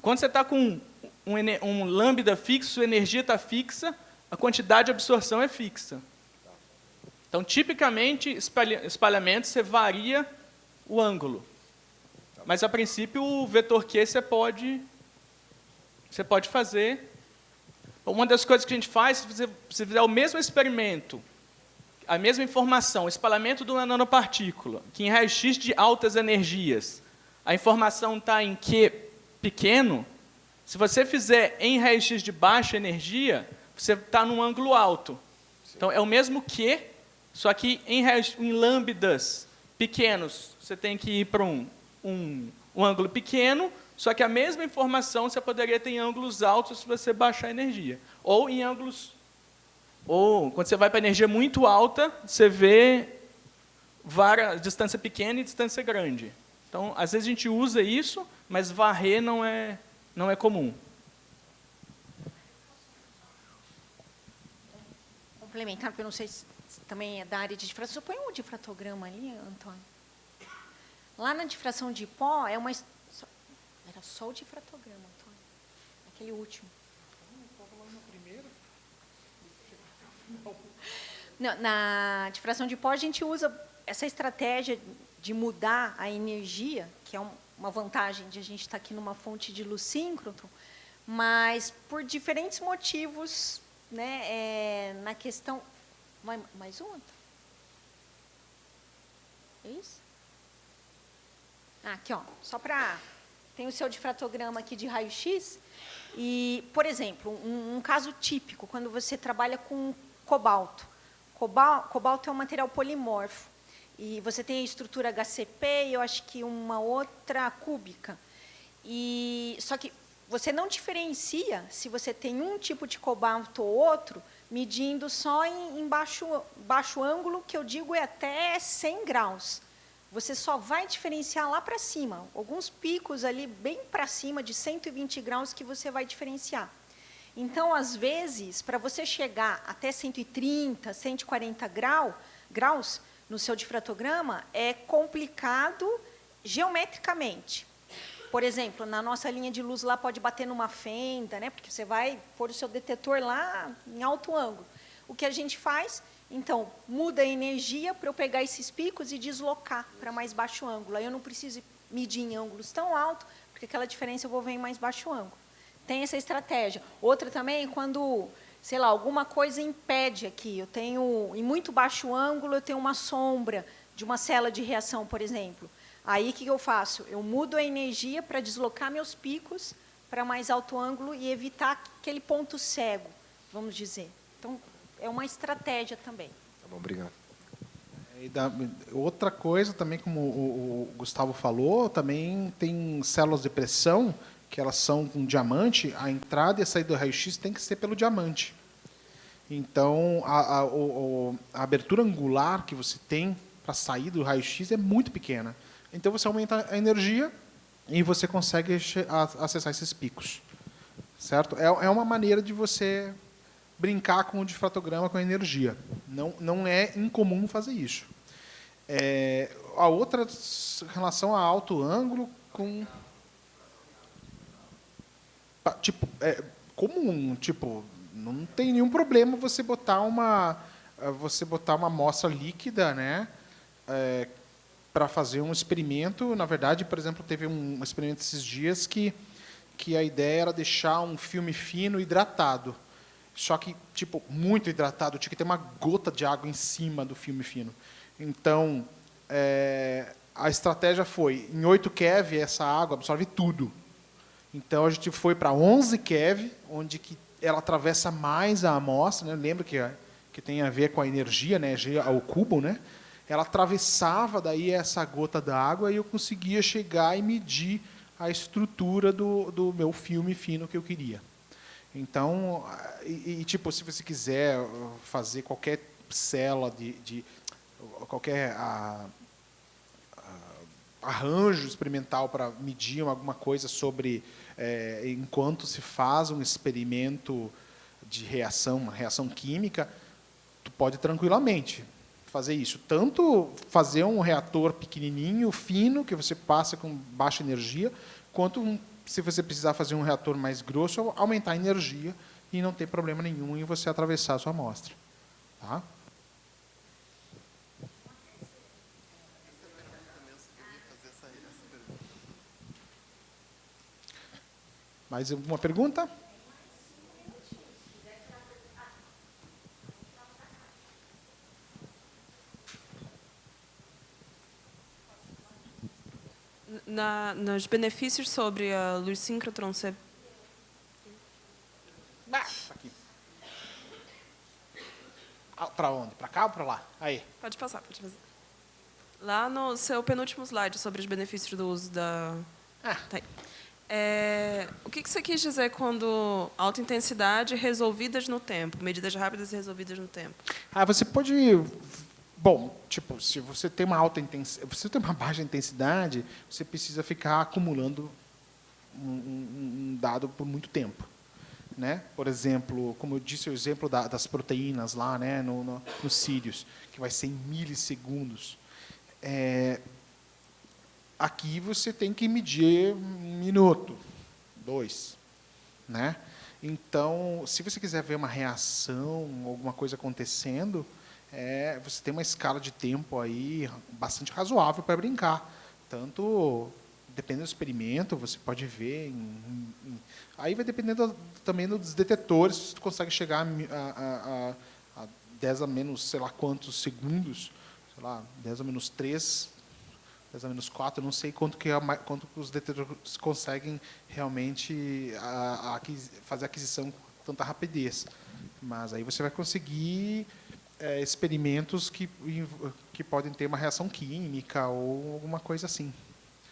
Quando você está com um lambda fixo, sua energia está fixa, a quantidade de absorção é fixa. Então, tipicamente, espalhamento, você varia o ângulo. Mas, a princípio, o vetor Q você pode fazer. Uma das coisas que a gente faz, se você fizer o mesmo experimento, a mesma informação, o espalhamento de uma nanopartícula, que em raio-x de altas energias, a informação está em Q pequeno, se você fizer em raio-x de baixa energia, você está num ângulo alto. Então, é o mesmo Q, só que em lambdas pequenos, você tem que ir para um ângulo pequeno, só que a mesma informação você poderia ter em ângulos altos se você baixar a energia. Ou em ângulos... Ou, quando você vai para energia muito alta, você vê distância pequena e distância grande. Então, às vezes a gente usa isso, mas varrer não é comum. Complementar, porque eu não sei se também é da área de difração. Põe um difratograma ali, Antônio. Lá na difração de pó, era só o difratograma, Antônio. Aquele último. Não, na difração de pó, a gente usa essa estratégia de mudar a energia, que é uma vantagem de a gente estar aqui numa fonte de luz síncrono, mas por diferentes motivos, né, na questão... Mais um? É isso? Aqui, ó, só para... Tem o seu difratograma aqui de raio-x, e, por exemplo, um caso típico, quando você trabalha com cobalto. Cobalto é um material polimorfo, e você tem a estrutura HCP e eu acho que uma outra cúbica. Só que você não diferencia se você tem um tipo de cobalto ou outro, medindo só em baixo ângulo, que eu digo é até 100 graus. Você só vai diferenciar lá para cima, alguns picos ali bem para cima, de 120 graus, que você vai diferenciar. Então, às vezes, para você chegar até 130, 140 graus no seu difratograma, é complicado geometricamente. Por exemplo, na nossa linha de luz lá pode bater numa fenda, né? Porque você vai pôr o seu detetor lá em alto ângulo. O que a gente faz? Então, muda a energia para eu pegar esses picos e deslocar para mais baixo ângulo. Aí eu não preciso medir em ângulos tão altos, porque aquela diferença eu vou ver em mais baixo ângulo. Tem essa estratégia. Outra também, quando, sei lá, alguma coisa impede aqui. Eu tenho, em muito baixo ângulo, eu tenho uma sombra de uma célula de reação, por exemplo. Aí, o que eu faço? Eu mudo a energia para deslocar meus picos para mais alto ângulo e evitar aquele ponto cego, vamos dizer. Então, é uma estratégia também. Tá bom, obrigado. Outra coisa também, como o Gustavo falou, também tem células de pressão, que elas são com diamante, a entrada e a saída do raio-x tem que ser pelo diamante. Então, a abertura angular que você tem para sair do raio-x é muito pequena. Então, você aumenta a energia e você consegue acessar esses picos. Certo? É uma maneira de você brincar com o difratograma, com a energia. Não é incomum fazer isso. A outra, em relação a alto ângulo, com... Tipo, comum, tipo, não tem nenhum problema você botar uma amostra líquida, né, para fazer um experimento. Na verdade, por exemplo, teve um experimento esses dias que a ideia era deixar um filme fino hidratado. Só que, tipo, muito hidratado, tinha que ter uma gota de água em cima do filme fino. Então, a estratégia foi, em 8 keV, essa água absorve tudo. Então, a gente foi para 11 keV, onde que ela atravessa mais a amostra, né? Lembra que tem a ver com a energia, né? G ao cubo, né? Ela atravessava daí essa gota d'água e eu conseguia chegar e medir a estrutura do meu filme fino que eu queria. Então, tipo, se você quiser fazer qualquer célula qualquer arranjo experimental para medir alguma coisa sobre enquanto se faz um experimento de reação, uma reação química, tu pode tranquilamente fazer isso. Tanto fazer um reator pequenininho, fino, que você passa com baixa energia, quanto, se você precisar fazer um reator mais grosso, aumentar a energia e não ter problema nenhum em você atravessar a sua amostra. Tá? Mais alguma pergunta? Nos benefícios sobre a luz síncrotron, você... Aqui. Para onde? Para cá ou para lá? Aí. Pode passar, pode fazer. Lá no seu penúltimo slide sobre os benefícios do uso da... Tá aí. O que você quis dizer quando alta intensidade resolvidas no tempo, medidas rápidas e resolvidas no tempo? Você pode... Bom, tipo, se você tem uma você tem uma baixa intensidade, você precisa ficar acumulando um dado por muito tempo, né? Por exemplo, como eu disse, o exemplo das proteínas lá, né, no Sirius, que vai ser em milissegundos. Aqui você tem que medir 1 minuto, 2, né? Então, se você quiser ver uma reação, alguma coisa acontecendo, você tem uma escala de tempo aí bastante razoável para brincar. Tanto, dependendo do experimento, você pode ver... aí vai dependendo também dos detetores, se você consegue chegar a 10 a menos, sei lá quantos segundos, sei lá, 10 a menos 3, 10 a menos 4, eu não sei quanto que os detetores conseguem realmente fazer a aquisição com tanta rapidez. Mas aí você vai conseguir... experimentos que podem ter uma reação química ou alguma coisa assim.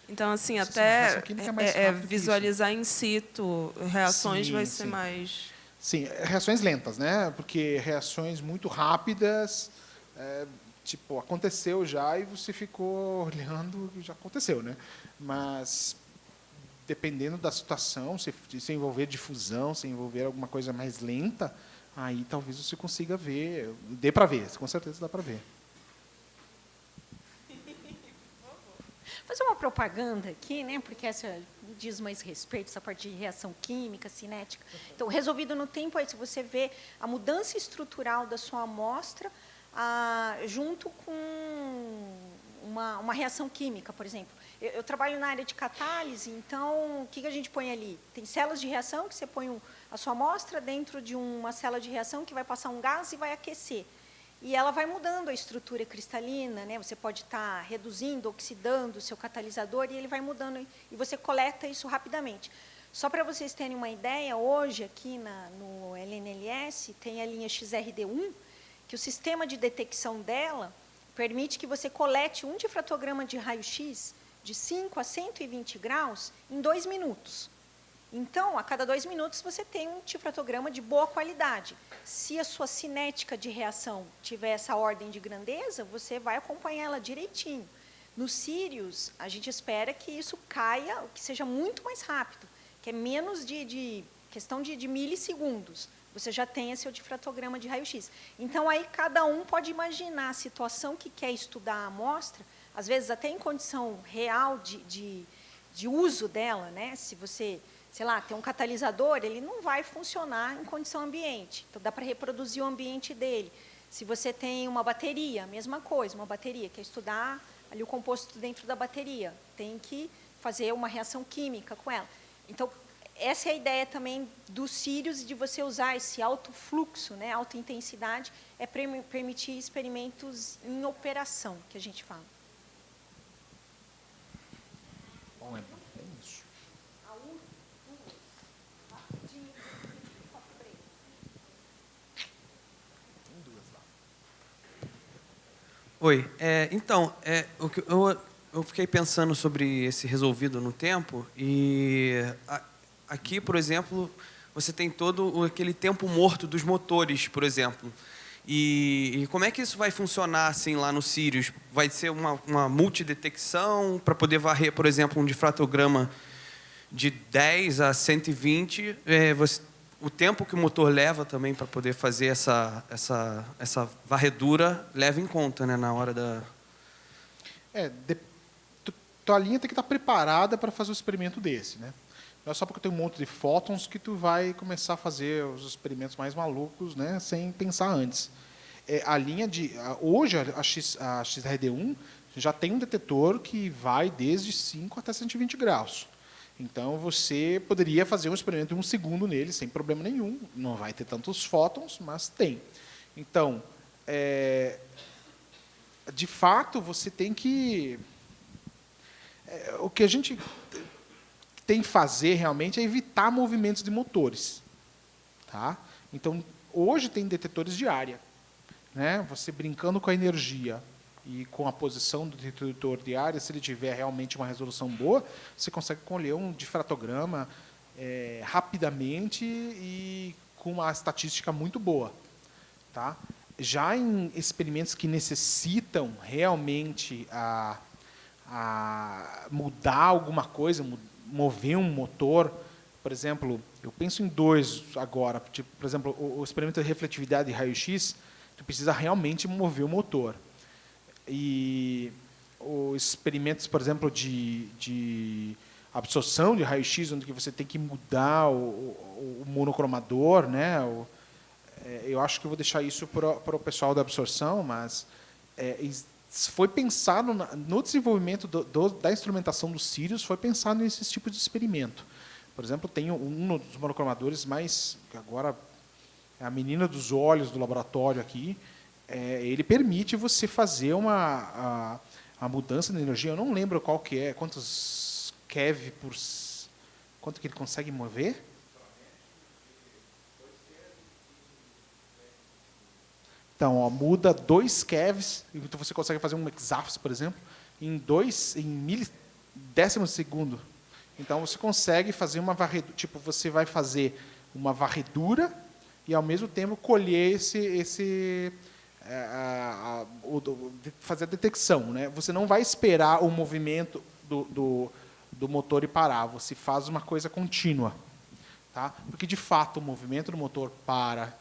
Então, assim, Essa até reação química é mais rápido que visualizar in situ reações vai ser sim. mais... Sim, reações lentas, né? Porque reações muito rápidas, tipo, aconteceu já e você ficou olhando e já aconteceu, né? Mas dependendo da situação, se envolver difusão, se envolver alguma coisa mais lenta, aí talvez você consiga ver, dê para ver, com certeza dá para ver. Fazer uma propaganda aqui, né? Porque essa diz mais respeito, essa parte de reação química, cinética. Então, resolvido no tempo, aí se você vê a mudança estrutural da sua amostra junto com uma reação química, por exemplo. Eu trabalho na área de catálise, então, o que a gente põe ali? Tem células de reação, que você põe a sua amostra dentro de uma célula de reação que vai passar um gás e vai aquecer. E ela vai mudando a estrutura cristalina, né? Você pode estar reduzindo, oxidando o seu catalisador, e ele vai mudando, e você coleta isso rapidamente. Só para vocês terem uma ideia, hoje, aqui no LNLS, tem a linha XRD1, que o sistema de detecção dela permite que você colete um difratograma de raio-x de 5 a 120 graus em 2 minutos. Então, a cada 2 minutos, você tem um difratograma de boa qualidade. Se a sua cinética de reação tiver essa ordem de grandeza, você vai acompanhar ela direitinho. No Sirius, a gente espera que isso caia, que seja muito mais rápido, que é menos questão de milissegundos. Você já tem esse difratograma de raio-x. Então, aí cada um pode imaginar a situação que quer estudar a amostra, às vezes até em condição real de uso dela, né? Se você, sei lá, tem um catalisador, ele não vai funcionar em condição ambiente. Então, dá para reproduzir o ambiente dele. Se você tem uma bateria, a mesma coisa, uma bateria, quer estudar ali o composto dentro da bateria, tem que fazer uma reação química com ela. Então, essa é a ideia também do Sirius, de você usar esse alto fluxo, né, alta intensidade, é permitir experimentos em operação, que a gente fala. Bom, é isso. Oi, então, eu fiquei pensando sobre esse resolvido no tempo, e aqui, por exemplo, você tem todo aquele tempo morto dos motores, por exemplo. E como é que isso vai funcionar assim lá no Sirius? Vai ser uma multidetecção para poder varrer, por exemplo, um difratograma de 10 a 120? O tempo que o motor leva também para poder fazer essa varredura leva em conta, né, na hora da... Tua linha tem que estar preparada para fazer um experimento desse, né? Não é só porque tem um monte de fótons que tu vai começar a fazer os experimentos mais malucos, né, sem pensar antes. A linha hoje, a XRD1 já tem um detetor que vai desde 5 até 120 graus. Então, você poderia fazer um experimento de 1 segundo nele, sem problema nenhum. Não vai ter tantos fótons, mas tem. Então, de fato, você tem que... o que a gente tem que fazer realmente é evitar movimentos de motores. Tá? Então, hoje tem detetores de área, né? Você brincando com a energia e com a posição do detetor de área, se ele tiver realmente uma resolução boa, você consegue colher um difratograma rapidamente e com uma estatística muito boa. Tá? Já em experimentos que necessitam realmente mudar alguma coisa, mover um motor, por exemplo, eu penso em 2 agora, tipo, por exemplo, o experimento de refletividade de raio-x, tu precisa realmente mover o motor. E os experimentos, por exemplo, de absorção de raio-x, onde você tem que mudar o monocromador, né? Eu acho que eu vou deixar isso para o pessoal da absorção, mas foi pensado no desenvolvimento da instrumentação do Sirius, foi pensado nesses tipos de experimento. Por exemplo, tem um dos monocromadores mais, que agora é a menina dos olhos do laboratório aqui, ele permite você fazer a mudança de energia. Eu não lembro qual que é, quantos keV quanto que ele consegue mover. Então, muda 2 kevs, então você consegue fazer um hexáfis, por exemplo, em milésimos de segundo. Então, você consegue fazer uma varredura, tipo, você vai fazer uma varredura e, ao mesmo tempo, colher fazer a detecção, né? Você não vai esperar o movimento do do motor e parar. Você faz uma coisa contínua. Tá? Porque, de fato, o movimento do motor para,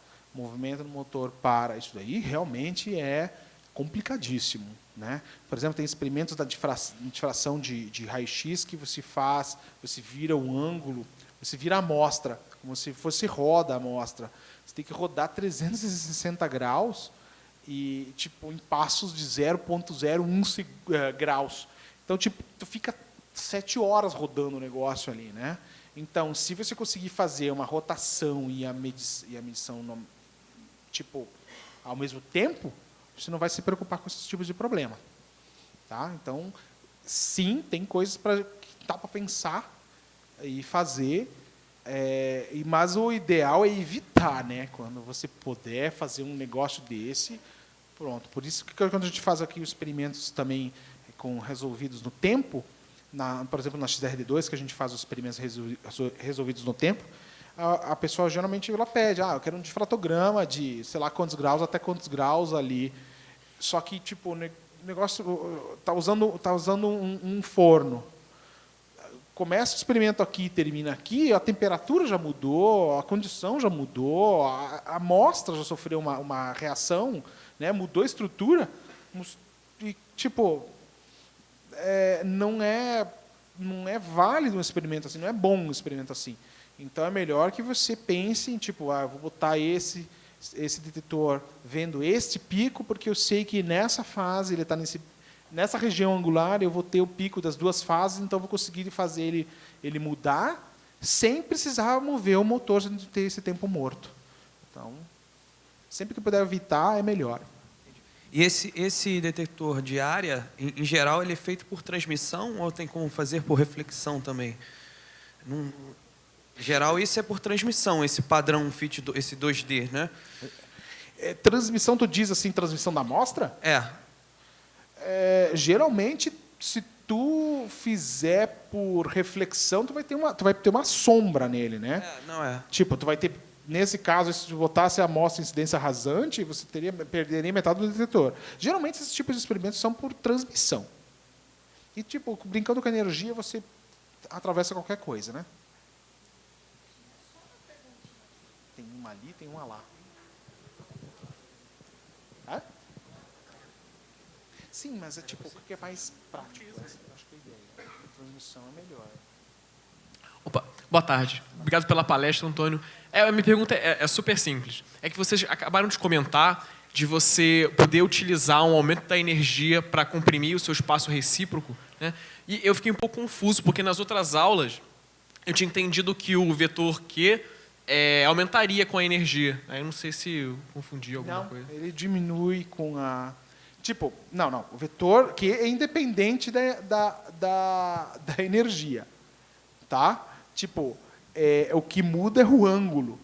isso daí realmente é complicadíssimo. Né? Por exemplo, tem experimentos da difração de raio-x que você faz, você vira um ângulo, você vira a amostra, como se fosse roda a amostra. Você tem que rodar 360 graus e tipo em passos de 0,01 graus. Então, tipo, tu fica 7 horas rodando o negócio ali, né? Então, se você conseguir fazer uma rotação e a medição tipo ao mesmo tempo, você não vai se preocupar com esses tipos de problema, tá? Então, sim, tem coisas que dá para pensar e fazer, mas o ideal é evitar, né? Quando você puder fazer um negócio desse, pronto. Por isso que quando a gente faz aqui os experimentos também resolvidos no tempo, por exemplo, na XRD2, que a gente faz os experimentos resolvidos no tempo, a pessoa geralmente ela pede, eu quero um difratograma de sei lá quantos graus até quantos graus ali. Só que tipo, o negócio está usando um forno. Começa o experimento aqui, termina aqui, a temperatura já mudou, a condição já mudou, a amostra já sofreu uma reação, né, mudou a estrutura. E, tipo, não é válido um experimento assim, não é bom um experimento assim. Então, é melhor que você pense em, tipo, vou botar esse detetor vendo este pico, porque eu sei que nessa fase, ele está nessa região angular, eu vou ter o pico das duas fases, então eu vou conseguir fazer ele mudar sem precisar mover o motor, sem ter esse tempo morto. Então, sempre que puder evitar, é melhor. E esse detector de área, em geral, ele é feito por transmissão ou tem como fazer por reflexão também? Em geral, isso é por transmissão, esse padrão FIT, esse 2D, né? Transmissão, tu diz assim, transmissão da amostra? Geralmente, se tu fizer por reflexão, tu vai ter uma sombra nele, né? Tipo, tu vai ter, nesse caso, se tu botasse a amostra em incidência rasante, você perderia metade do detetor. Geralmente, esses tipos de experimentos são por transmissão. E, tipo, brincando com a energia, você atravessa qualquer coisa, né? Tem uma ali, tem uma lá. Sim, mas é tipo, o que é mais prático? Acho que a ideia. A transmissão é melhor. Opa, boa tarde. Obrigado pela palestra, Antônio. A minha pergunta é super simples. É que vocês acabaram de comentar de você poder utilizar um aumento da energia para comprimir o seu espaço recíproco, né? E eu fiquei um pouco confuso, porque nas outras aulas eu tinha entendido que o vetor Q aumentaria com a energia. Aí eu não sei se eu confundi alguma coisa. Não, ele diminui com a... Tipo, não. O vetor Q é independente da energia. Tá? Tipo, o que muda é o ângulo.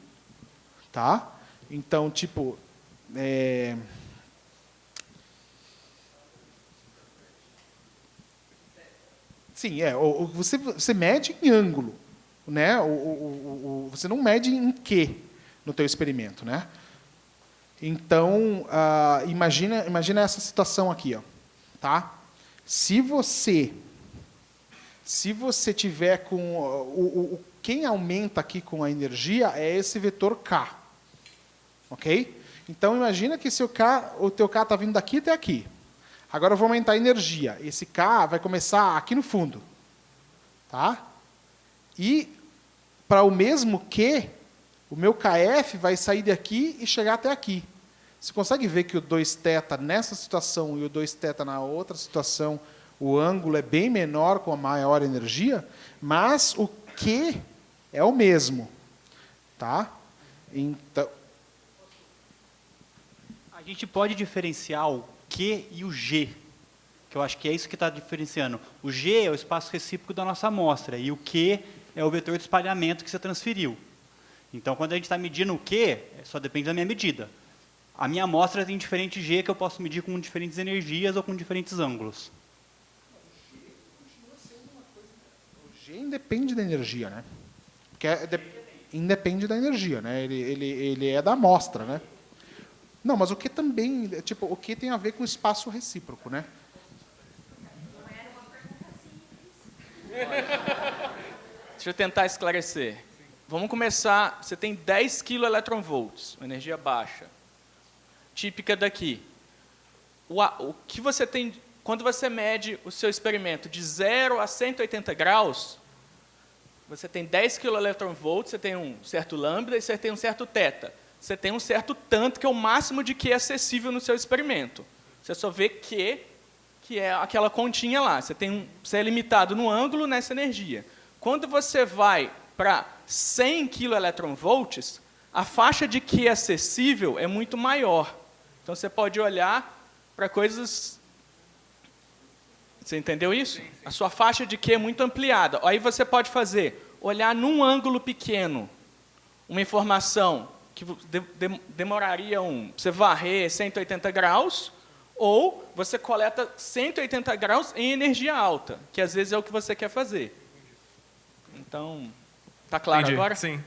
Tá? Então, tipo... Sim, você mede em ângulo. Né? Você não mede em Q no teu experimento, né? Então, imagina essa situação aqui, ó, tá? Se você tiver com quem aumenta aqui com a energia é esse vetor K, ok? Então imagina que o teu K está vindo daqui até aqui. Agora eu vou aumentar a energia. Esse K vai começar aqui no fundo, tá? E para o mesmo Q, o meu KF vai sair daqui e chegar até aqui. Você consegue ver que o 2θ nessa situação e o 2θ na outra situação, o ângulo é bem menor com a maior energia, mas o Q é o mesmo. Tá? Então, a gente pode diferenciar o Q e o G, que eu acho que é isso que está diferenciando. O G é o espaço recíproco da nossa amostra e o Q é o vetor de espalhamento que você transferiu. Então, quando a gente está medindo o Q, só depende da minha medida. A minha amostra tem diferente G que eu posso medir com diferentes energias ou com diferentes ângulos. O G independe da energia, né? Porque independe da energia, né? Ele é da amostra, né? Não, mas o Q também, tipo, o Q tem a ver com o espaço recíproco, né? Não era uma pergunta simples. Deixa eu tentar esclarecer. Vamos começar. Você tem 10 kV, uma energia baixa, típica daqui. O que você tem, quando você mede o seu experimento de 0 a 180 graus, você tem 10 kV, você tem um certo lambda e você tem um certo θ. Você tem um certo tanto, que é o máximo de Q acessível no seu experimento. Você só vê Q, que é aquela continha lá. Você é limitado no ângulo nessa energia. Quando você vai para 100 kV, a faixa de Q acessível é muito maior. Então, você pode olhar para coisas... Você entendeu isso? A sua faixa de Q é muito ampliada. Aí você pode olhar num ângulo pequeno uma informação que demoraria você varrer 180 graus, ou você coleta 180 graus em energia alta, que às vezes é o que você quer fazer. Então, tá claro Entendi. agora? Sim.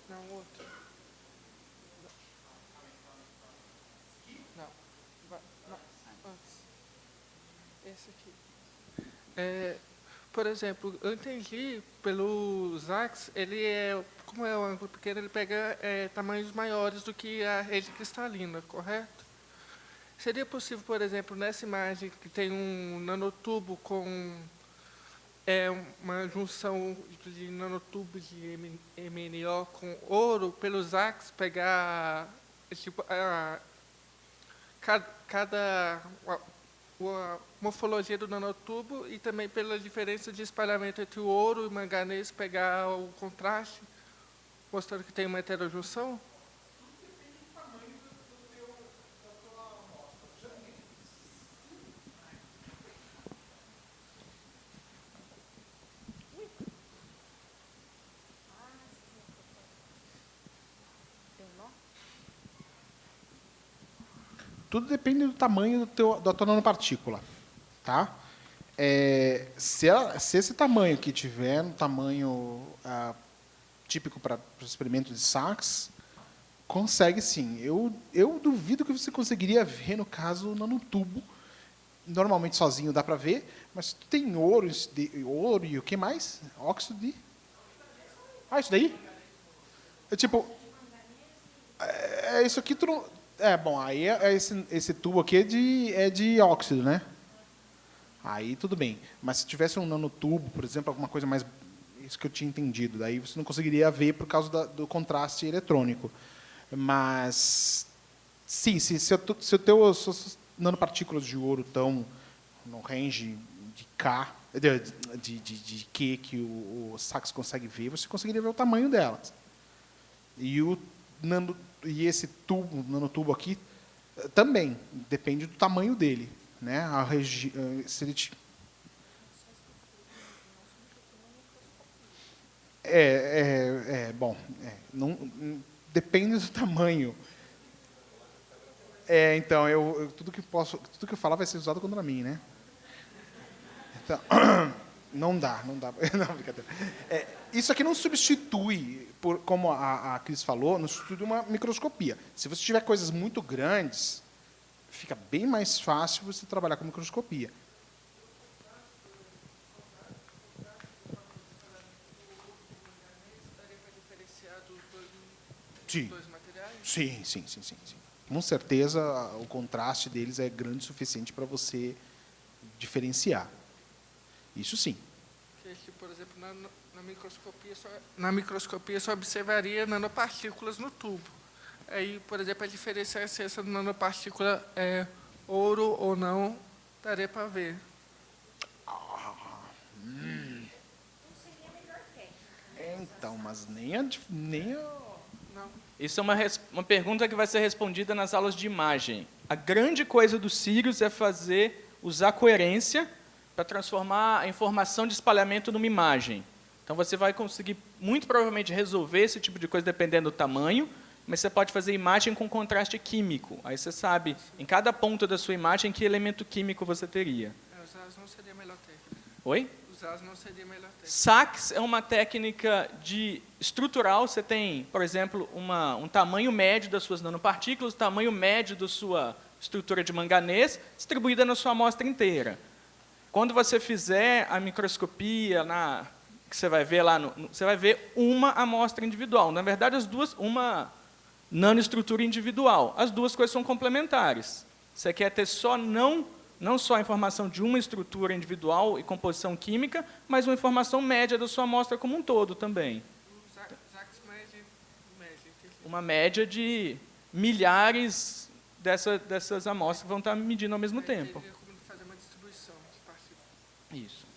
Não, outro. Não. Não. Antes. Esse aqui. Por exemplo, eu entendi pelo Zax, ele como é um ângulo pequeno, ele pega tamanhos maiores do que a rede cristalina, correto? Seria possível, por exemplo, nessa imagem que tem um nanotubo com uma junção de nanotubos de MNO com ouro, pelo Zax pegar tipo, cada morfologia do nanotubo e também pela diferença de espalhamento entre o ouro e o manganês pegar o contraste, mostrando que tem uma heterojunção? Tudo depende do tamanho da tua nanopartícula. Tá? Se esse tamanho que tiver um tamanho típico para o experimento de Sachs, consegue sim. Eu duvido que você conseguiria ver, no caso, o nanotubo. Normalmente sozinho dá para ver, mas se tu tem ouro e o que mais? Óxido de... isso daí? Isso aqui tu não... bom, aí esse tubo aqui é de óxido, né? Aí tudo bem. Mas se tivesse um nanotubo, por exemplo, alguma coisa mais... Isso que eu tinha entendido. Daí você não conseguiria ver por causa do contraste eletrônico. Mas, sim, se suas nanopartículas de ouro estão no range de K, de Q que o Sachs consegue ver, você conseguiria ver o tamanho delas. E esse nanotubo aqui também depende do tamanho dele, né? Não depende do tamanho. Então tudo que eu falar vai ser usado contra mim, né? Então, não dá. Não, brincadeira. Isso aqui não substitui, como a Cris falou, não substitui uma microscopia. Se você tiver coisas muito grandes, fica bem mais fácil você trabalhar com microscopia. Sim. Com certeza, o contraste deles é grande o suficiente para você diferenciar. Isso sim. Por exemplo, na microscopia só observaria nanopartículas no tubo. Aí, por exemplo, a diferença se essa nanopartícula é ouro ou não, daria para ver. Então, mas nem a... Isso é uma pergunta que vai ser respondida nas aulas de imagem. A grande coisa do Sirius é usar coerência para transformar a informação de espalhamento numa imagem. Então, você vai conseguir, muito provavelmente, resolver esse tipo de coisa dependendo do tamanho, mas você pode fazer imagem com contraste químico. Aí você sabe, em cada ponto da sua imagem, que elemento químico você teria. Os AS não seria a melhor técnica. Oi? Os AS não seria a melhor técnica. SACS é uma técnica estrutural. Você tem, por exemplo, um tamanho médio das suas nanopartículas, o tamanho médio da sua estrutura de manganês, distribuída na sua amostra inteira. Quando você fizer a microscopia, que você vai ver lá, você vai ver uma amostra individual. Na verdade, uma nanoestrutura individual. As duas coisas são complementares. Você quer ter não só a informação de uma estrutura individual e composição química, mas uma informação média da sua amostra como um todo também. Uma média de milhares dessas amostras que vão estar medindo ao mesmo tempo. Fazer uma distribuição de partículas. Isso.